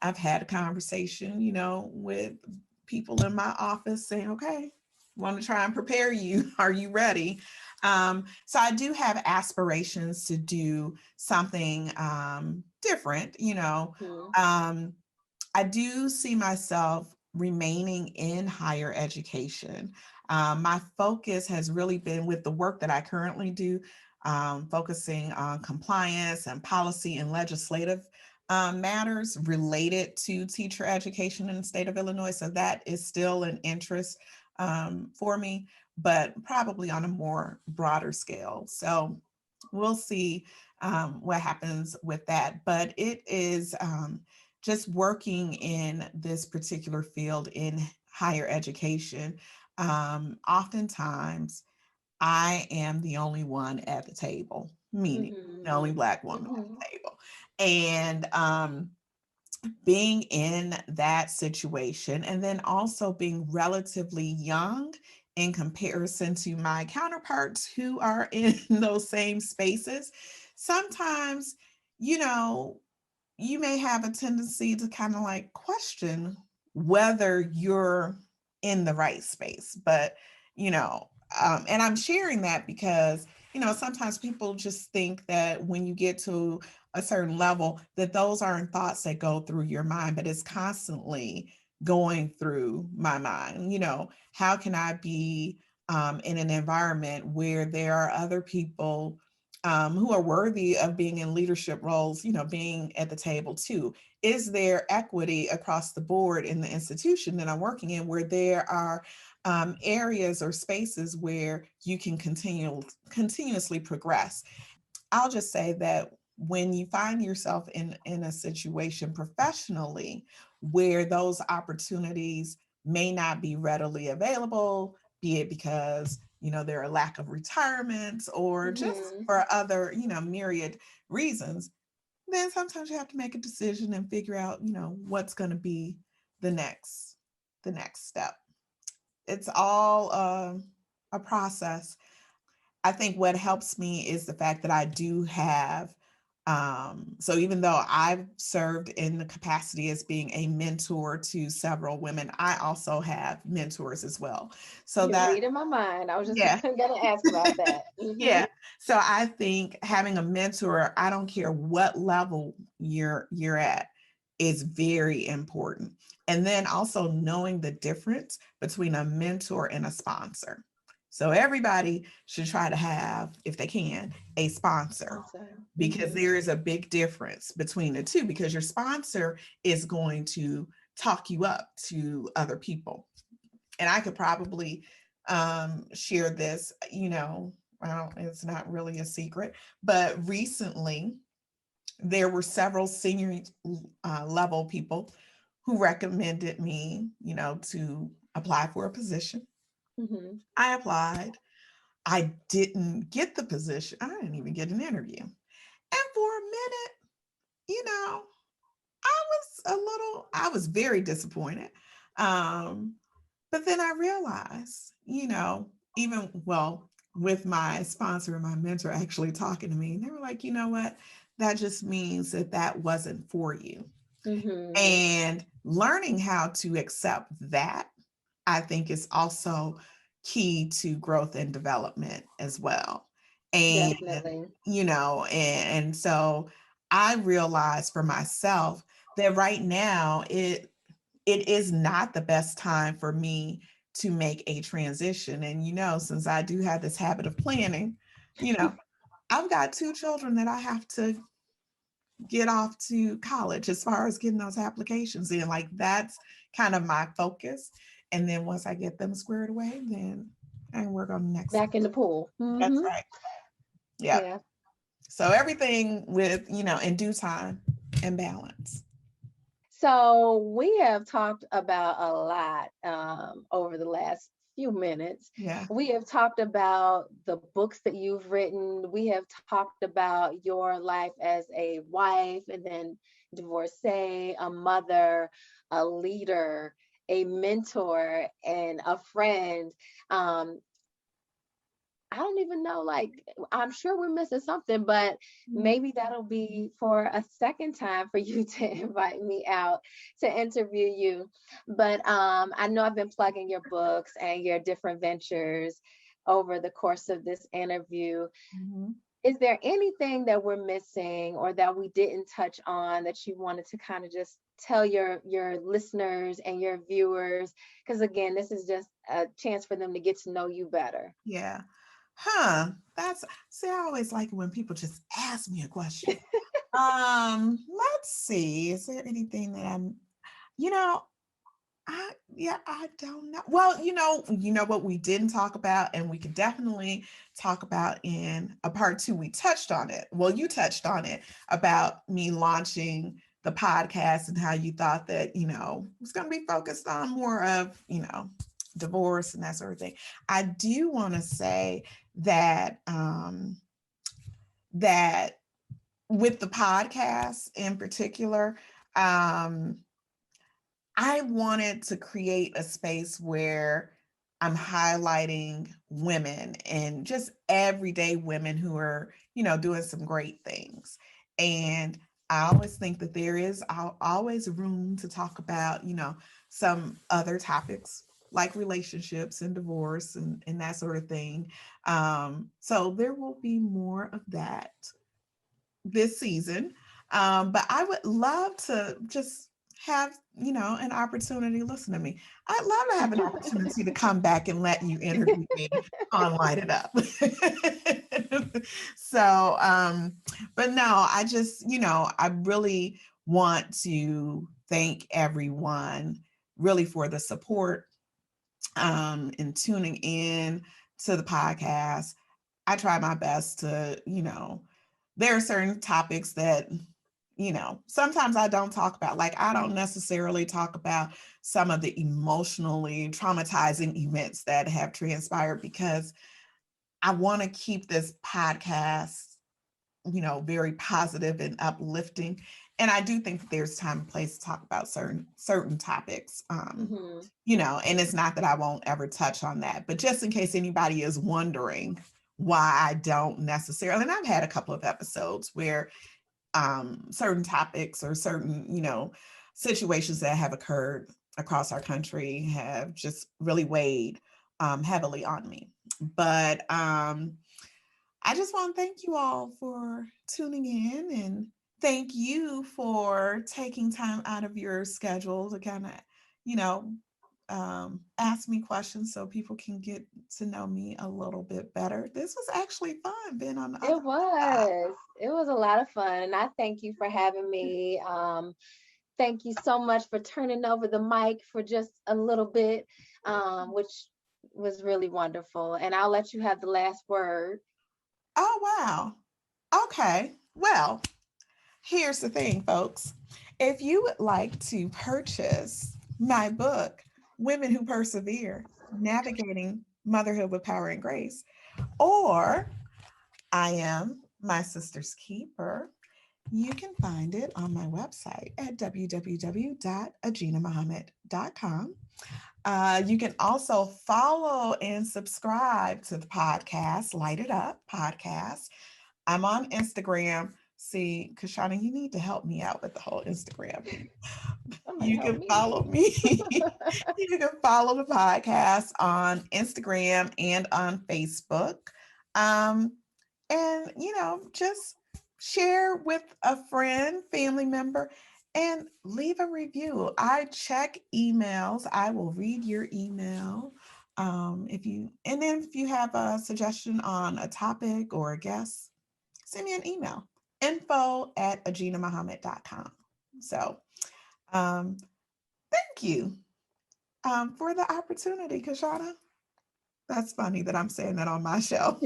I've had a conversation, with people in my office saying, okay, want to try and prepare you. Are you ready? So I do have aspirations to do something different. mhm, Um, I do see myself remaining in higher education. My focus has really been with the work that I currently do, focusing on compliance and policy and legislative matters related to teacher education in the state of Illinois. So that is still an interest for me, but probably on a more broader scale. So we'll see what happens with that. But it is. Just working in this particular field in higher education, oftentimes I am the only one at the table, meaning the only mhm, Black woman at mhm, the table. And being in that situation, and then also being relatively young in comparison to my counterparts who are in those same spaces, sometimes, you know, you may have a tendency to kind of like question whether you're in the right space. But, you know, and I'm sharing that because, sometimes people just think that when you get to a certain level, that those aren't thoughts that go through your mind, but it's constantly going through my mind. How can I be in an environment where there are other people who are worthy of being in leadership roles, being at the table too? Is there equity across the board in the institution that I'm working in, where there are areas or spaces where you can continuously progress? I'll just say that when you find yourself in a situation professionally where those opportunities may not be readily available, be it because there are lack of retirements or just mhm. for other myriad reasons, then sometimes you have to make a decision and figure out what's going to be the next step. It's all a process. I think what helps me is the fact that I do have, so even though I've served in the capacity as being a mentor to several women, I also have mentors as well. So You're that, reading my mind. I was just yeah, gonna ask about that. yeah. So I think having a mentor, I don't care what level you're at, is very important. And then also knowing the difference between a mentor and a sponsor. So everybody should try to have, if they can, a sponsor, Sponsor. because there is a big difference between the two, because your sponsor is going to talk you up to other people. And I could probably share this, well, it's not really a secret, but recently there were several senior level people who recommended me, to apply for a position. Mm-hmm. I applied. I didn't get the position. I didn't even get an interview. And for a minute, you know, I was very disappointed. Um, but then I realized, even well, with my sponsor and my mentor actually talking to me, and they were like, you know what? That just means that that wasn't for you. Mm-hmm. And learning how to accept that, I think, is also key to growth and development as well. And, Definitely. and so I realized for myself that right now it is not the best time for me to make a transition. And since I do have this habit of planning, you know, I've got two children that I have to get off to college as far as getting those applications in. Like that's kind of my focus. And then once I get them squared away, then I can work on the next Back one. in the pool. That's Mm-hmm. right. Yeah. Yeah. So everything with, in due time and balance. So we have talked about a lot over the last few minutes. Yeah. We have talked about the books that you've written. We have talked about your life as a wife and then divorcee, a mother, a leader, a mentor, and a friend. Um, I don't even know, like, I'm sure we're missing something, but maybe that'll be for a second time for you to invite me out to interview you. But I know I've been plugging your books and your different ventures over the course of this interview. Mm-hmm. Is there anything that we're missing or that we didn't touch on that you wanted to kind of just tell your listeners and your viewers? Because again, this is just a chance for them to get to know you better. Yeah. Huh. That's See, I always like it when people just ask me a question. Let's see. Is there anything that you know, I don't know. Well, what we didn't talk about, and we could definitely talk about in a part two. We touched on it. Well, you touched on it about me launching the podcast and how you thought that, it was going to be focused on more of, divorce and that sort of thing. I do want to say that that with the podcast in particular, um, I wanted to create a space where I'm highlighting women and just everyday women who are, doing some great things. And I always think that there is always room to talk about, some other topics like relationships and divorce and that sort of thing. So there will be more of that this season. But I would love to just have, an opportunity. Listen to me. I'd love to have an opportunity to come back and let you interview me on Light It Up. So, but no, I just, I really want to thank everyone really for the support and tuning in to the podcast. I try my best to, there are certain topics that, sometimes I don't talk about. Like, I don't necessarily talk about some of the emotionally traumatizing events that have transpired because I want to keep this podcast, very positive and uplifting. And I do think that there's time and place to talk about certain topics. Mhm. And it's not that I won't ever touch on that, but just in case anybody is wondering why I don't necessarily, and I've had a couple of episodes where certain topics or certain, situations that have occurred across our country have just really weighed heavily on me. But I just want to thank you all for tuning in, and thank you for taking time out of your schedule to kind of, you know, ask me questions so people can get to know me a little bit better. This was actually fun being on the other side. It was a lot of fun, and I thank you for having me. Thank you so much for turning over the mic for just a little bit, which was really wonderful. And I'll let you have the last word. Oh, wow. Okay. Well, here's the thing, folks. If you would like to purchase my book, Women Who Persevere, Navigating Motherhood with Power and Grace, or I Am My Sister's Keeper, you can find it on my website at www.aginamahammed.com. You can also follow and subscribe to the podcast, Light It Up Podcast. I'm on Instagram. See, Kashanna, you need to help me out with the whole Instagram thing. Somebody You help can me. follow me. You can follow the podcast on Instagram and on Facebook. Um, and, just share with a friend, family member, and leave a review. I check emails. I will read your email. If you have a suggestion on a topic or a guest, send me an email, info@aginamahammed.com. So, um, thank you for the opportunity, Kashanna. That's funny that I'm saying that on my show.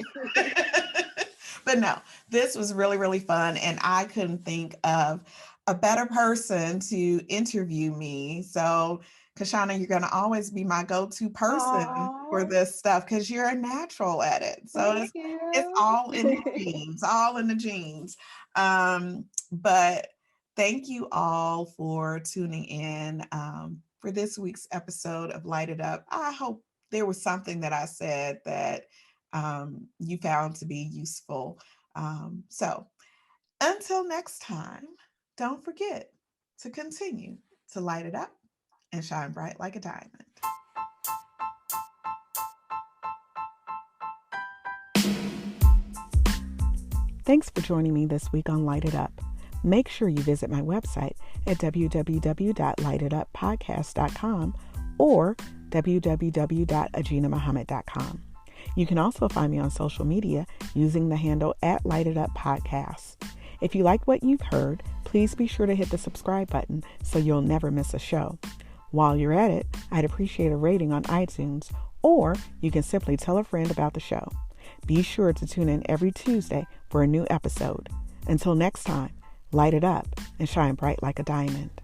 But no, this was really, really fun. And I couldn't think of a better person to interview me. So, Kashanna, you're going to always be my go-to person for Oh, this stuff because you're a natural at it. So thank it's you. all in the genes, all in the genes. But thank you all for tuning in for this week's episode of Light It Up. I hope there was something that I said that you found to be useful. So until next time, don't forget to continue to light it up and shine bright like a diamond. Thanks for joining me this week on Light It Up. Make sure you visit my website at www.lightituppodcast.com or www.aginamahammed.com. You can also find me on social media using the handle @LightItUpPodcast. If you like what you've heard, please be sure to hit the subscribe button so you'll never miss a show. While you're at it, I'd appreciate a rating on iTunes, or you can simply tell a friend about the show. Be sure to tune in every Tuesday for a new episode. Until next time, light it up and shine bright like a diamond.